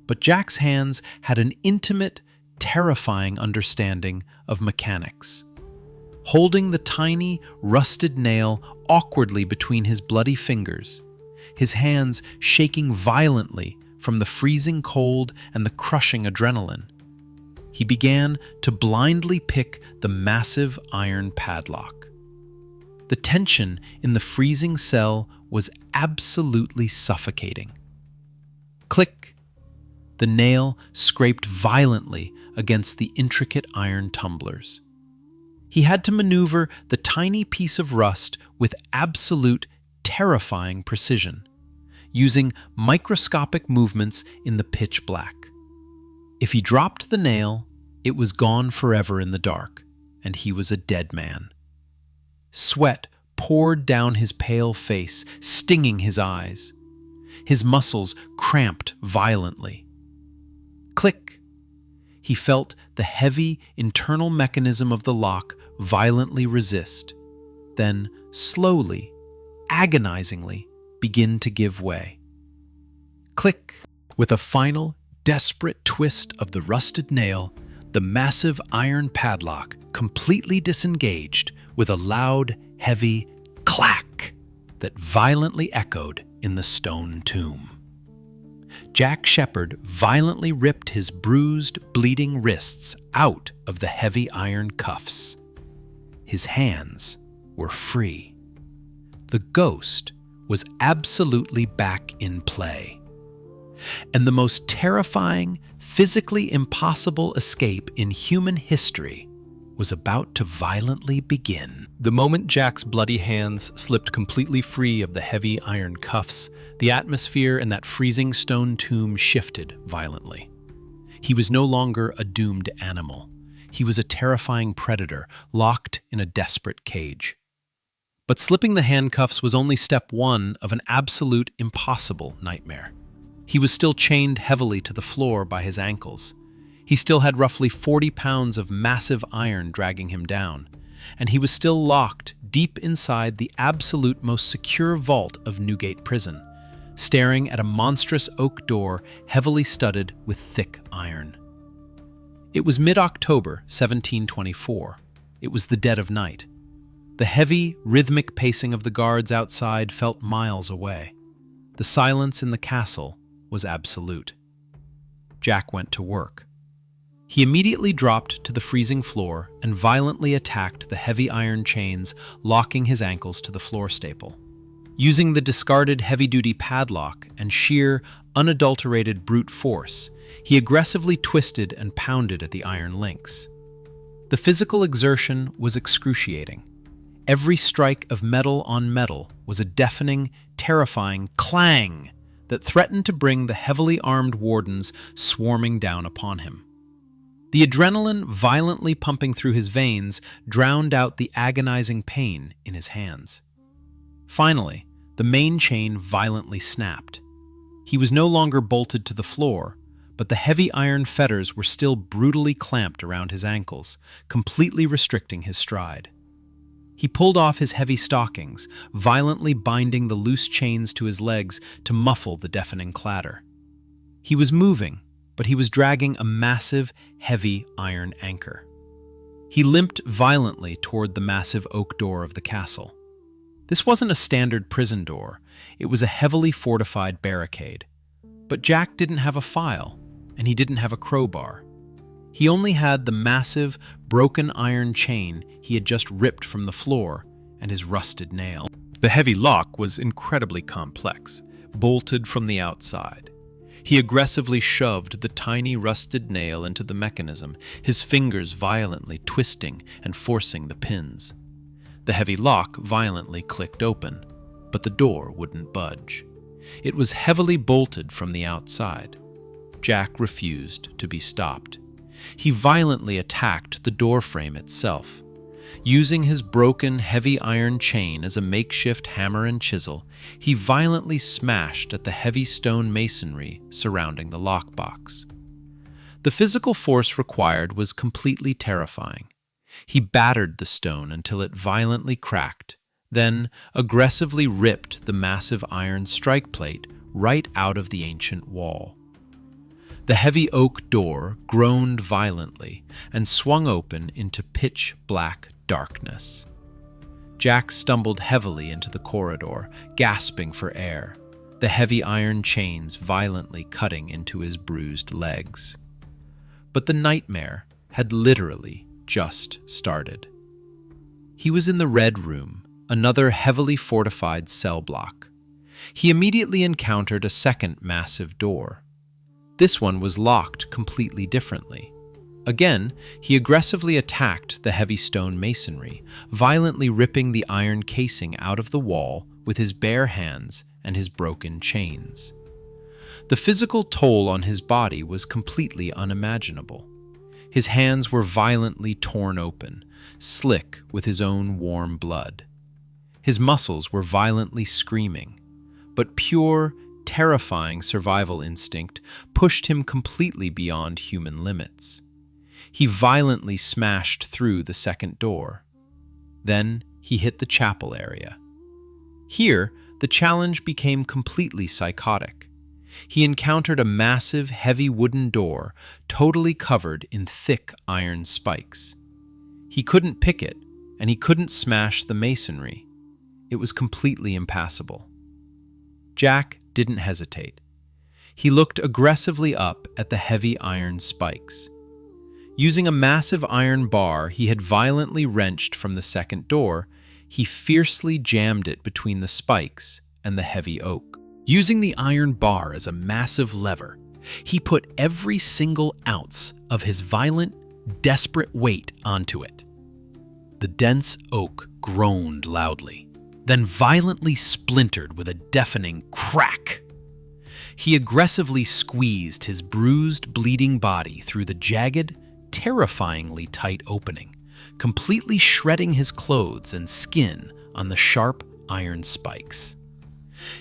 [SPEAKER 1] But Jack's hands had an intimate, terrifying understanding of mechanics. Holding the tiny, rusted nail awkwardly between his bloody fingers, his hands shaking violently from the freezing cold and the crushing adrenaline, he began to blindly pick the massive iron padlock. The tension in the freezing cell was absolutely suffocating. Click! The nail scraped violently against the intricate iron tumblers. He had to maneuver the tiny piece of rust with absolute, terrifying precision, using microscopic movements in the pitch black. If he dropped the nail, it was gone forever in the dark, and he was a dead man. Sweat poured down his pale face, stinging his eyes. His muscles cramped violently. Click! He felt the heavy internal mechanism of the lock violently resist, then slowly, agonizingly begin to give way. Click! With a final, desperate twist of the rusted nail, the massive iron padlock completely disengaged with a loud, heavy clack that violently echoed in the stone tomb. Jack Sheppard violently ripped his bruised, bleeding wrists out of the heavy iron cuffs. His hands were free. The ghost was absolutely back in play. And the most terrifying, physically impossible escape in human history was about to violently begin. The moment Jack's bloody hands slipped completely free of the heavy iron cuffs, the atmosphere in that freezing stone tomb shifted violently. He was no longer a doomed animal. He was a terrifying predator, locked in a desperate cage. But slipping the handcuffs was only step one of an absolute impossible nightmare. He was still chained heavily to the floor by his ankles. He still had roughly 40 pounds of massive iron dragging him down, and he was still locked deep inside the absolute most secure vault of Newgate Prison, staring at a monstrous oak door heavily studded with thick iron. It was mid-October 1724. It was the dead of night. The heavy, rhythmic pacing of the guards outside felt miles away. The silence in the castle was absolute. Jack went to work. He immediately dropped to the freezing floor and violently attacked the heavy iron chains locking his ankles to the floor staple. Using the discarded heavy-duty padlock and sheer, unadulterated brute force, he aggressively twisted and pounded at the iron links. The physical exertion was excruciating. Every strike of metal on metal was a deafening, terrifying clang that threatened to bring the heavily armed wardens swarming down upon him. The adrenaline violently pumping through his veins drowned out the agonizing pain in his hands. Finally, the main chain violently snapped. He was no longer bolted to the floor, but the heavy iron fetters were still brutally clamped around his ankles, completely restricting his stride. He pulled off his heavy stockings, violently binding the loose chains to his legs to muffle the deafening clatter. He was moving, but he was dragging a massive, heavy iron anchor. He limped violently toward the massive oak door of the castle. This wasn't a standard prison door, it was a heavily fortified barricade. But Jack didn't have a file, and he didn't have a crowbar. He only had the massive, broken iron chain he had just ripped from the floor and his rusted nail. The heavy lock was incredibly complex, bolted from the outside. He aggressively shoved the tiny rusted nail into the mechanism, his fingers violently twisting and forcing the pins. The heavy lock violently clicked open, but the door wouldn't budge. It was heavily bolted from the outside. Jack refused to be stopped. He violently attacked the door frame itself. Using his broken, heavy iron chain as a makeshift hammer and chisel, he violently smashed at the heavy stone masonry surrounding the lockbox. The physical force required was completely terrifying. He battered the stone until it violently cracked, then aggressively ripped the massive iron strike plate right out of the ancient wall. The heavy oak door groaned violently and swung open into pitch-black darkness. Jack stumbled heavily into the corridor, gasping for air, the heavy iron chains violently cutting into his bruised legs. But the nightmare had literally just started. He was in the Red Room, another heavily fortified cell block. He immediately encountered a second massive door. This one was locked completely differently. Again, he aggressively attacked the heavy stone masonry, violently ripping the iron casing out of the wall with his bare hands and his broken chains. The physical toll on his body was completely unimaginable. His hands were violently torn open, slick with his own warm blood. His muscles were violently screaming, but pure, terrifying survival instinct pushed him completely beyond human limits. He violently smashed through the second door. Then he hit the chapel area. Here, the challenge became completely psychotic. He encountered a massive, heavy wooden door totally covered in thick iron spikes. He couldn't pick it, and he couldn't smash the masonry. It was completely impassable. Jack didn't hesitate. He looked aggressively up at the heavy iron spikes. Using a massive iron bar he had violently wrenched from the second door, he fiercely jammed it between the spikes and the heavy oak. Using the iron bar as a massive lever, he put every single ounce of his violent, desperate weight onto it. The dense oak groaned loudly, then violently splintered with a deafening crack. He aggressively squeezed his bruised, bleeding body through the jagged, terrifyingly tight opening, completely shredding his clothes and skin on the sharp iron spikes.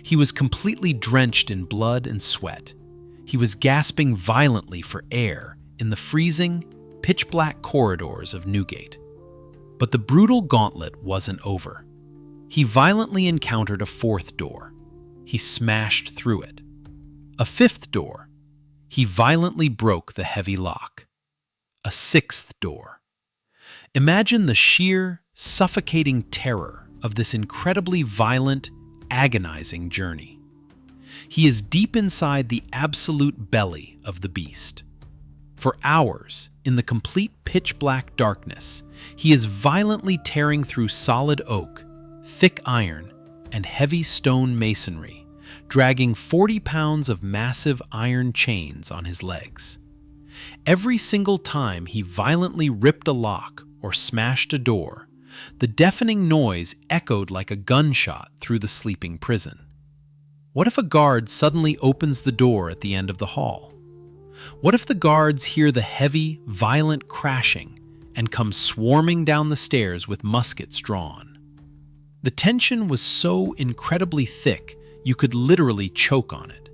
[SPEAKER 1] He was completely drenched in blood and sweat. He was gasping violently for air in the freezing, pitch-black corridors of Newgate. But the brutal gauntlet wasn't over. He violently encountered a fourth door. He smashed through it. A fifth door. He violently broke the heavy lock. A sixth door. Imagine the sheer, suffocating terror of this incredibly violent, agonizing journey. He is deep inside the absolute belly of the beast. For hours, in the complete pitch-black darkness, he is violently tearing through solid oak, thick iron, and heavy stone masonry, dragging 40 pounds of massive iron chains on his legs. Every single time he violently ripped a lock or smashed a door, the deafening noise echoed like a gunshot through the sleeping prison. What if a guard suddenly opens the door at the end of the hall? What if the guards hear the heavy, violent crashing and come swarming down the stairs with muskets drawn? The tension was so incredibly thick you could literally choke on it.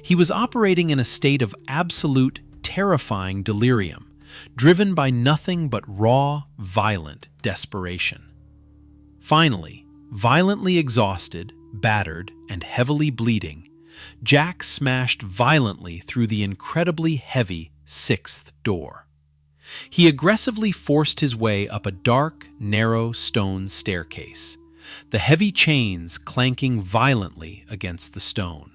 [SPEAKER 1] He was operating in a state of absolute, terrifying delirium, driven by nothing but raw, violent desperation. Finally, violently exhausted, battered, and heavily bleeding, Jack smashed violently through the incredibly heavy sixth door. He aggressively forced his way up a dark, narrow stone staircase, the heavy chains clanking violently against the stone.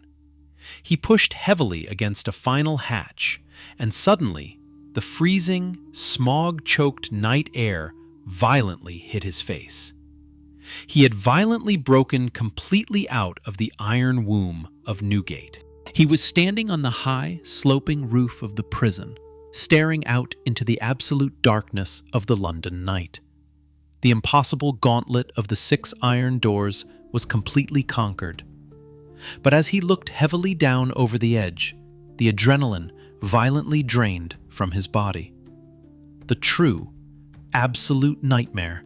[SPEAKER 1] He pushed heavily against a final hatch, and suddenly, the freezing, smog-choked night air violently hit his face. He had violently broken completely out of the iron womb of Newgate. He was standing on the high, sloping roof of the prison, staring out into the absolute darkness of the London night. The impossible gauntlet of the 6 iron doors was completely conquered. But as he looked heavily down over the edge, the adrenaline violently drained from his body. The true, absolute nightmare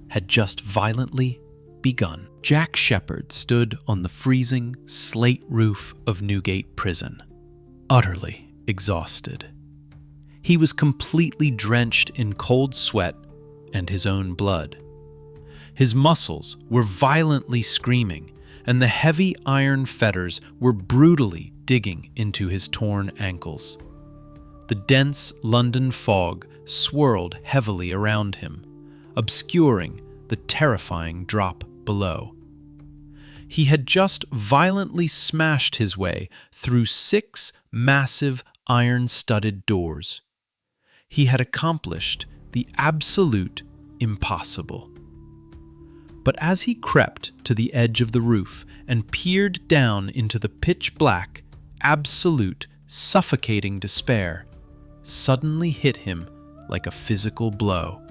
[SPEAKER 1] had just violently begun. Jack Sheppard stood on the freezing, slate roof of Newgate Prison, utterly exhausted. He was completely drenched in cold sweat and his own blood. His muscles were violently screaming, and the heavy iron fetters were brutally digging into his torn ankles. The dense London fog swirled heavily around him, obscuring the terrifying drop below. He had just violently smashed his way through 6 massive iron-studded doors. He had accomplished the absolute impossible. But as he crept to the edge of the roof and peered down into the pitch-black, absolute, suffocating despair, suddenly hit him like a physical blow.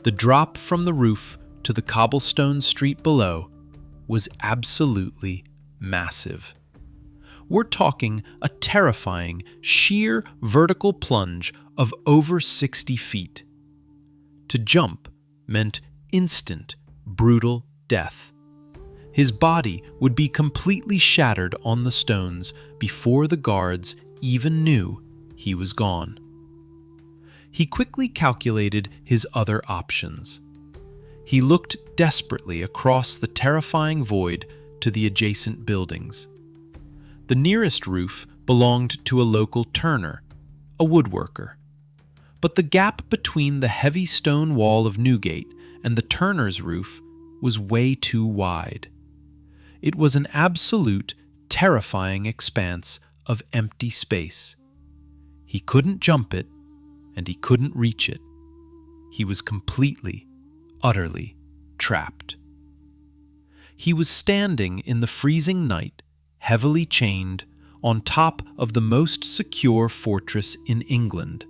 [SPEAKER 1] The drop from the roof to the cobblestone street below was absolutely massive. We're talking a terrifying, sheer vertical plunge of over 60 feet. To jump meant instant, brutal death. His body would be completely shattered on the stones before the guards even knew he was gone. He quickly calculated his other options. He looked desperately across the terrifying void to the adjacent buildings. The nearest roof belonged to a local turner, a woodworker. But the gap between the heavy stone wall of Newgate and the turner's roof was way too wide. It was an absolute, terrifying expanse of empty space. He couldn't jump it, and he couldn't reach it. He was completely, utterly trapped. He was standing in the freezing night, heavily chained, on top of the most secure fortress in England,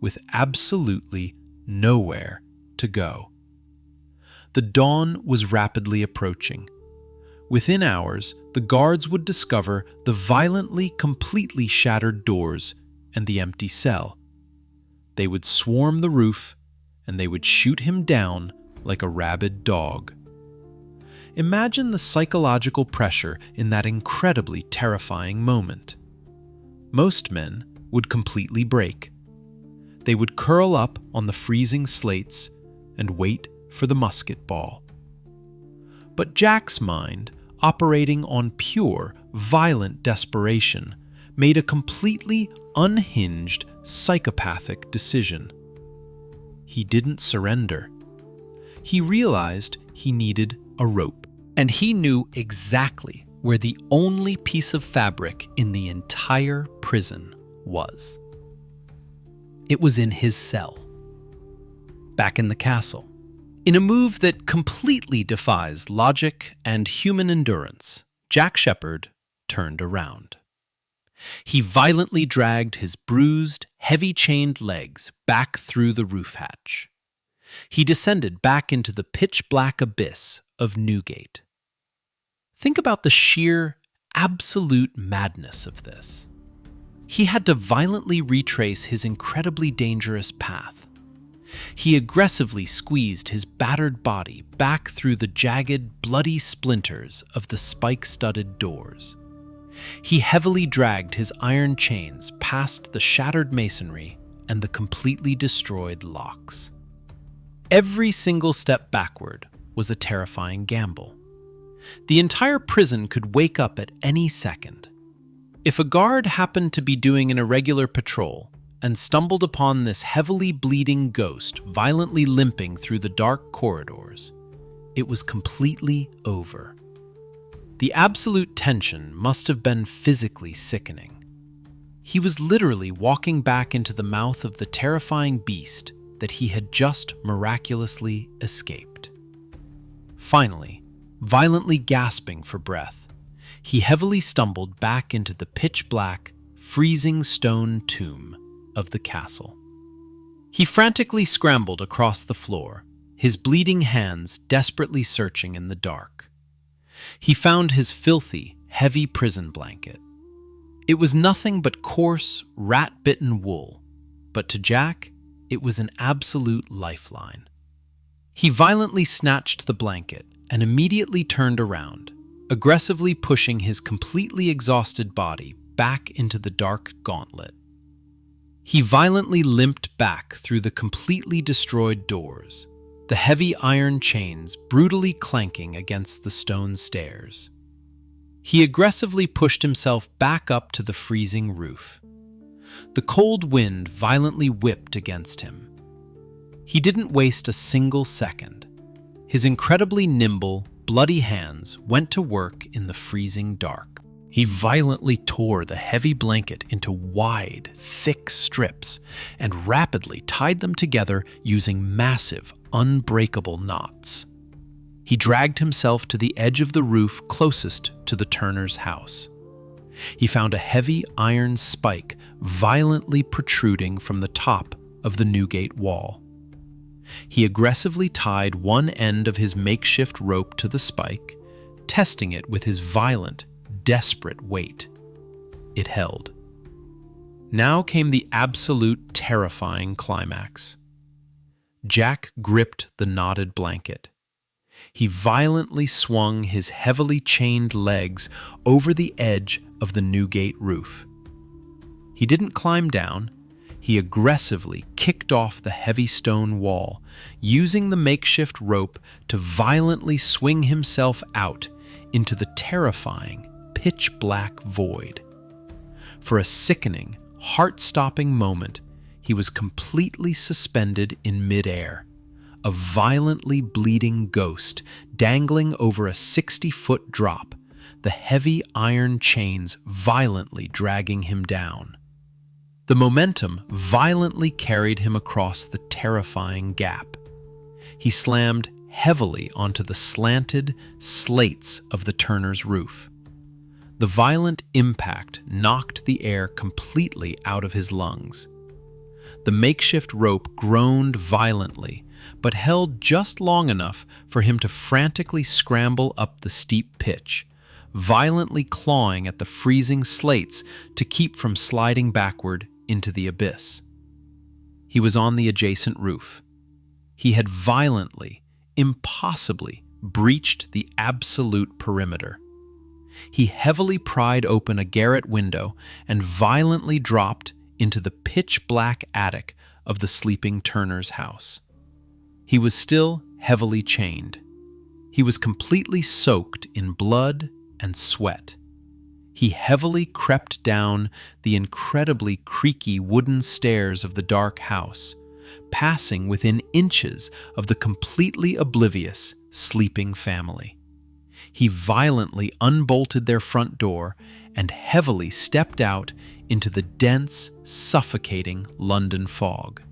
[SPEAKER 1] with absolutely nowhere to go. The dawn was rapidly approaching. Within hours, the guards would discover the violently, completely shattered doors and the empty cell. They would swarm the roof, and they would shoot him down like a rabid dog. Imagine the psychological pressure in that incredibly terrifying moment. Most men would completely break. They would curl up on the freezing slates and wait for the musket ball. But Jack's mind, operating on pure, violent desperation, made a completely unhinged, psychopathic decision. He didn't surrender. He realized he needed a rope, and he knew exactly where the only piece of fabric in the entire prison was. It was in his cell, back in the castle. In a move that completely defies logic and human endurance, Jack Sheppard turned around. He violently dragged his bruised, heavy-chained legs back through the roof hatch. He descended back into the pitch-black abyss of Newgate. Think about the sheer, absolute madness of this. He had to violently retrace his incredibly dangerous path. He aggressively squeezed his battered body back through the jagged, bloody splinters of the spike-studded doors. He heavily dragged his iron chains past the shattered masonry and the completely destroyed locks. Every single step backward was a terrifying gamble. The entire prison could wake up at any second. If a guard happened to be doing an irregular patrol and stumbled upon this heavily bleeding ghost violently limping through the dark corridors, it was completely over. The absolute tension must have been physically sickening. He was literally walking back into the mouth of the terrifying beast that he had just miraculously escaped. Finally, violently gasping for breath, he heavily stumbled back into the pitch-black, freezing stone tomb of the castle. He frantically scrambled across the floor, his bleeding hands desperately searching in the dark. He found his filthy, heavy prison blanket. It was nothing but coarse, rat-bitten wool, but to Jack, it was an absolute lifeline. He violently snatched the blanket and immediately turned around, aggressively pushing his completely exhausted body back into the dark gauntlet. He violently limped back through the completely destroyed doors, the heavy iron chains brutally clanking against the stone stairs. He aggressively pushed himself back up to the freezing roof. The cold wind violently whipped against him. He didn't waste a single second. His incredibly nimble, bloody hands went to work in the freezing dark. He violently tore the heavy blanket into wide, thick strips and rapidly tied them together using massive, unbreakable knots. He dragged himself to the edge of the roof closest to the Turner's house. He found a heavy iron spike violently protruding from the top of the Newgate wall. He aggressively tied one end of his makeshift rope to the spike, testing it with his violent, desperate weight. It held. Now came the absolute terrifying climax. Jack gripped the knotted blanket. He violently swung his heavily chained legs over the edge of the Newgate roof. He didn't climb down. He aggressively kicked off the heavy stone wall, using the makeshift rope to violently swing himself out into the terrifying, pitch-black void. For a sickening, heart-stopping moment, he was completely suspended in midair, a violently bleeding ghost dangling over a 60-foot drop, the heavy iron chains violently dragging him down. The momentum violently carried him across the terrifying gap. He slammed heavily onto the slanted slates of the Turner's roof. The violent impact knocked the air completely out of his lungs. The makeshift rope groaned violently, but held just long enough for him to frantically scramble up the steep pitch, violently clawing at the freezing slates to keep from sliding backward into the abyss. He was on the adjacent roof. He had violently, impossibly breached the absolute perimeter. He heavily pried open a garret window and violently dropped into the pitch-black attic of the sleeping Turner's house. He was still heavily chained. He was completely soaked in blood and sweat. He heavily crept down the incredibly creaky wooden stairs of the dark house, passing within inches of the completely oblivious sleeping family. He violently unbolted their front door and heavily stepped out into the dense, suffocating London fog.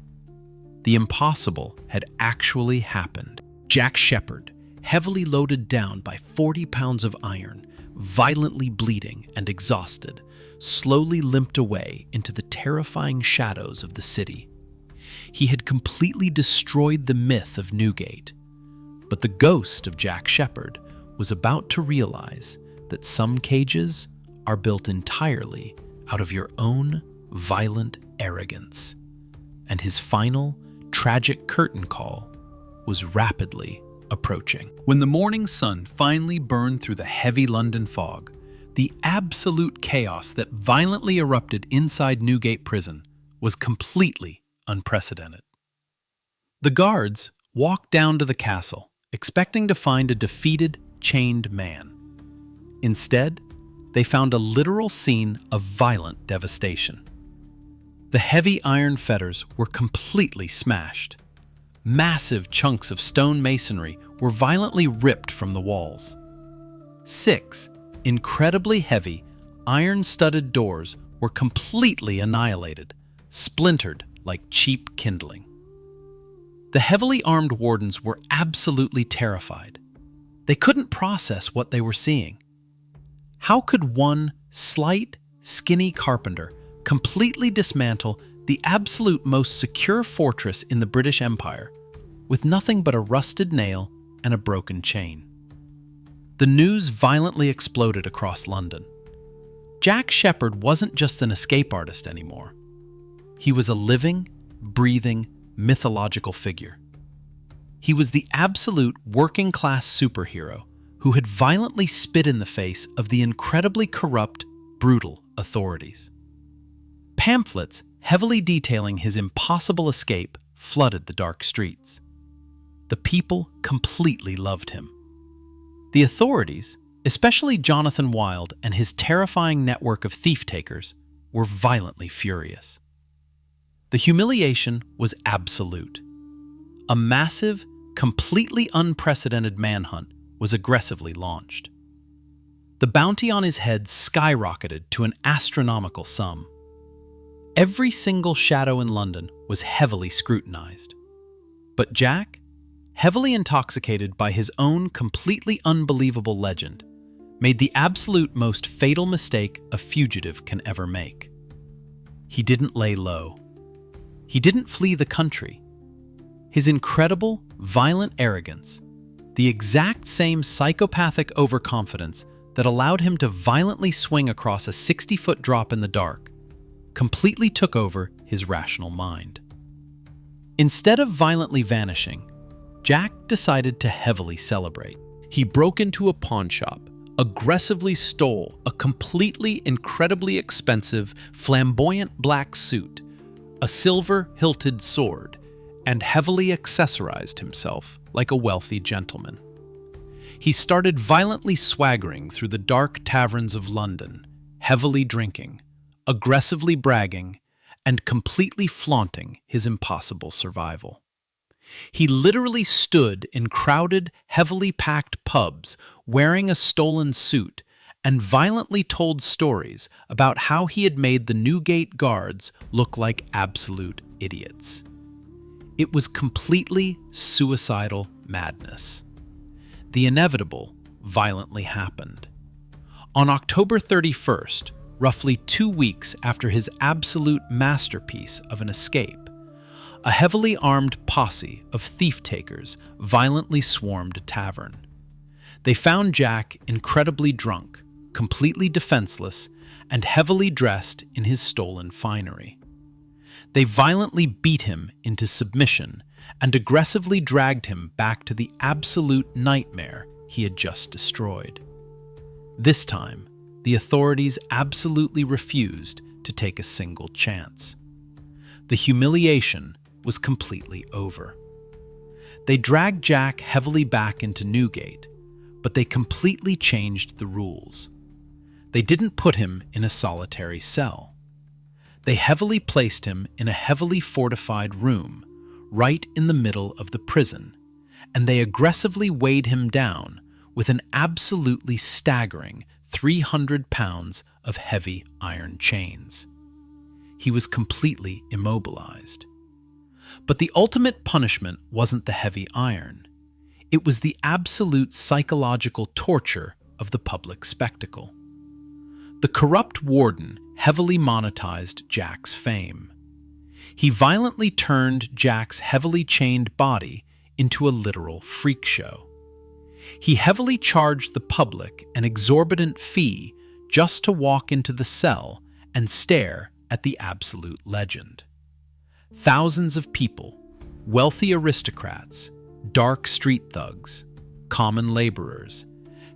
[SPEAKER 1] The impossible had actually happened. Jack Sheppard, heavily loaded down by 40 pounds of iron, violently bleeding and exhausted, slowly limped away into the terrifying shadows of the city. He had completely destroyed the myth of Newgate, but the ghost of Jack Sheppard was about to realize that some cages are built entirely out of your own violent arrogance, and his final, tragic curtain call was rapidly approaching. When the morning sun finally burned through the heavy London fog, The absolute chaos that violently erupted inside Newgate Prison was completely unprecedented. The guards walked down to the castle, expecting to find a defeated, chained man. Instead, they found a literal scene of violent devastation. The heavy iron fetters were completely smashed. Massive chunks of stone masonry were violently ripped from the walls. 6 incredibly heavy, iron-studded doors were completely annihilated, splintered like cheap kindling. The heavily armed wardens were absolutely terrified. They couldn't process what they were seeing. How could one slight, skinny carpenter completely dismantle the absolute most secure fortress in the British Empire with nothing but a rusted nail and a broken chain? The news violently exploded across London. Jack Sheppard wasn't just an escape artist anymore. He was a living, breathing, mythological figure. He was the absolute working-class superhero who had violently spit in the face of the incredibly corrupt, brutal authorities. Pamphlets heavily detailing his impossible escape flooded the dark streets. The people completely loved him. The authorities, especially Jonathan Wild and his terrifying network of thief-takers, were violently furious. The humiliation was absolute. A massive, completely unprecedented manhunt was aggressively launched. The bounty on his head skyrocketed to an astronomical sum. Every single shadow in London was heavily scrutinized. But Jack, heavily intoxicated by his own completely unbelievable legend, made the absolute most fatal mistake a fugitive can ever make. He didn't lay low. He didn't flee the country. His incredible, violent arrogance, the exact same psychopathic overconfidence that allowed him to violently swing across a 60-foot drop in the dark, completely took over his rational mind. Instead of violently vanishing, Jack decided to heavily celebrate. He broke into a pawn shop, aggressively stole a completely incredibly expensive, flamboyant black suit, a silver-hilted sword, and heavily accessorized himself like a wealthy gentleman. He started violently swaggering through the dark taverns of London, heavily drinking, aggressively bragging, and completely flaunting his impossible survival. He literally stood in crowded, heavily packed pubs wearing a stolen suit and violently told stories about how he had made the Newgate guards look like absolute idiots. It was completely suicidal madness. The inevitable violently happened. On October 31st, roughly 2 weeks after his absolute masterpiece of an escape, a heavily armed posse of thief-takers violently swarmed a tavern. They found Jack incredibly drunk, completely defenseless, and heavily dressed in his stolen finery. They violently beat him into submission and aggressively dragged him back to the absolute nightmare he had just destroyed. This time, the authorities absolutely refused to take a single chance. The humiliation was completely over. They dragged Jack heavily back into Newgate, but they completely changed the rules. They didn't put him in a solitary cell. They heavily placed him in a heavily fortified room, right in the middle of the prison, and they aggressively weighed him down with an absolutely staggering 300 pounds of heavy iron chains. He was completely immobilized. But the ultimate punishment wasn't the heavy iron. It was the absolute psychological torture of the public spectacle. The corrupt warden heavily monetized Jack's fame. He violently turned Jack's heavily chained body into a literal freak show. He heavily charged the public an exorbitant fee just to walk into the cell and stare at the absolute legend. Thousands of people, wealthy aristocrats, dark street thugs, common laborers,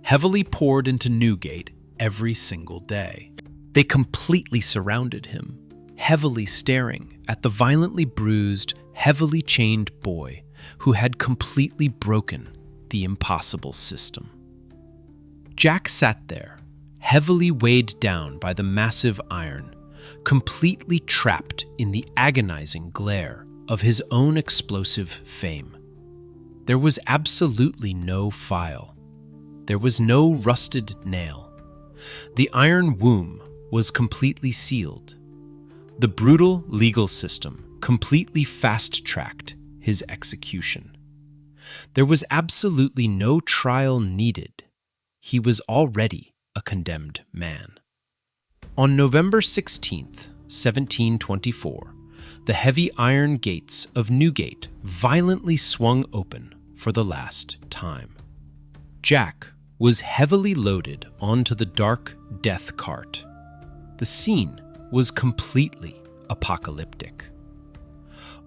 [SPEAKER 1] heavily poured into Newgate every single day. They completely surrounded him, heavily staring at the violently bruised, heavily chained boy who had completely broken the impossible system. Jack sat there, heavily weighed down by the massive iron, completely trapped in the agonizing glare of his own explosive fame. There was absolutely no file. There was no rusted nail. The iron womb was completely sealed. The brutal legal system completely fast-tracked his execution. There was absolutely no trial needed. He was already a condemned man. On November 16th, 1724, the heavy iron gates of Newgate violently swung open for the last time. Jack was heavily loaded onto the dark death cart. The scene was completely apocalyptic.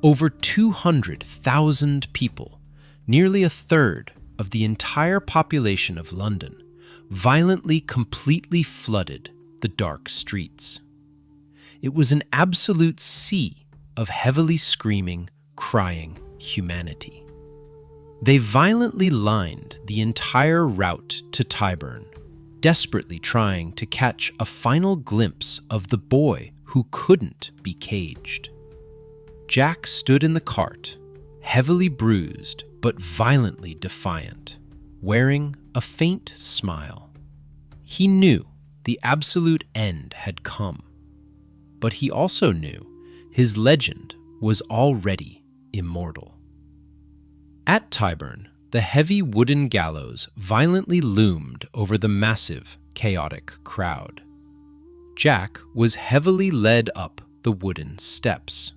[SPEAKER 1] Over 200,000 people, nearly a third of the entire population of London, violently completely flooded the dark streets. It was an absolute sea of heavily screaming, crying humanity. They violently lined the entire route to Tyburn, desperately trying to catch a final glimpse of the boy who couldn't be caged. Jack stood in the cart, heavily bruised but violently defiant, wearing a faint smile. He knew the absolute end had come, but he also knew his legend was already immortal. At Tyburn, the heavy wooden gallows violently loomed over the massive, chaotic crowd. Jack was heavily led up the wooden steps.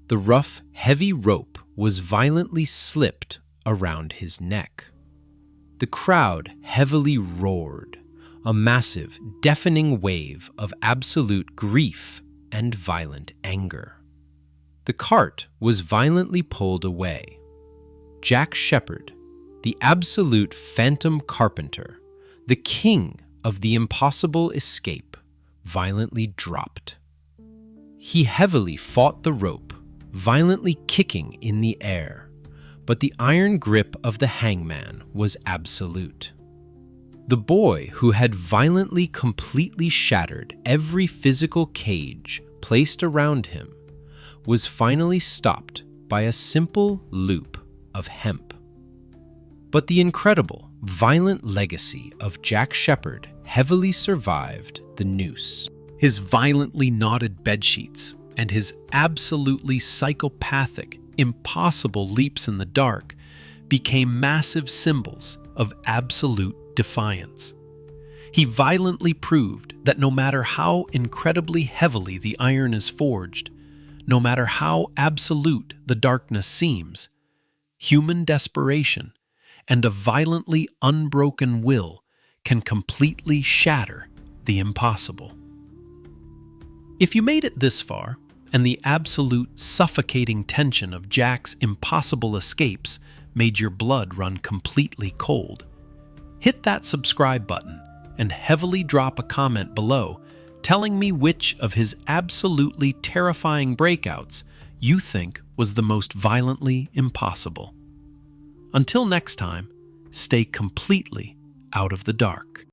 [SPEAKER 1] The rough, heavy rope was violently slipped around his neck. The crowd heavily roared, a massive, deafening wave of absolute grief and violent anger. The cart was violently pulled away. Jack Sheppard, the absolute phantom carpenter, the king of the impossible escape, violently dropped. He heavily fought the rope, violently kicking in the air, but the iron grip of the hangman was absolute. The boy who had violently completely shattered every physical cage placed around him was finally stopped by a simple loop of hemp. But the incredible, violent legacy of Jack Sheppard heavily survived the noose. His violently knotted bedsheets and his absolutely psychopathic, impossible leaps in the dark became massive symbols of absolute defiance. He violently proved that no matter how incredibly heavily the iron is forged, no matter how absolute the darkness seems, human desperation and a violently unbroken will can completely shatter the impossible. If you made it this far, and the absolute suffocating tension of Jack's impossible escapes made your blood run completely cold, hit that subscribe button and heavily drop a comment below telling me which of his absolutely terrifying breakouts you think was the most violently impossible. Until next time, stay completely out of the dark.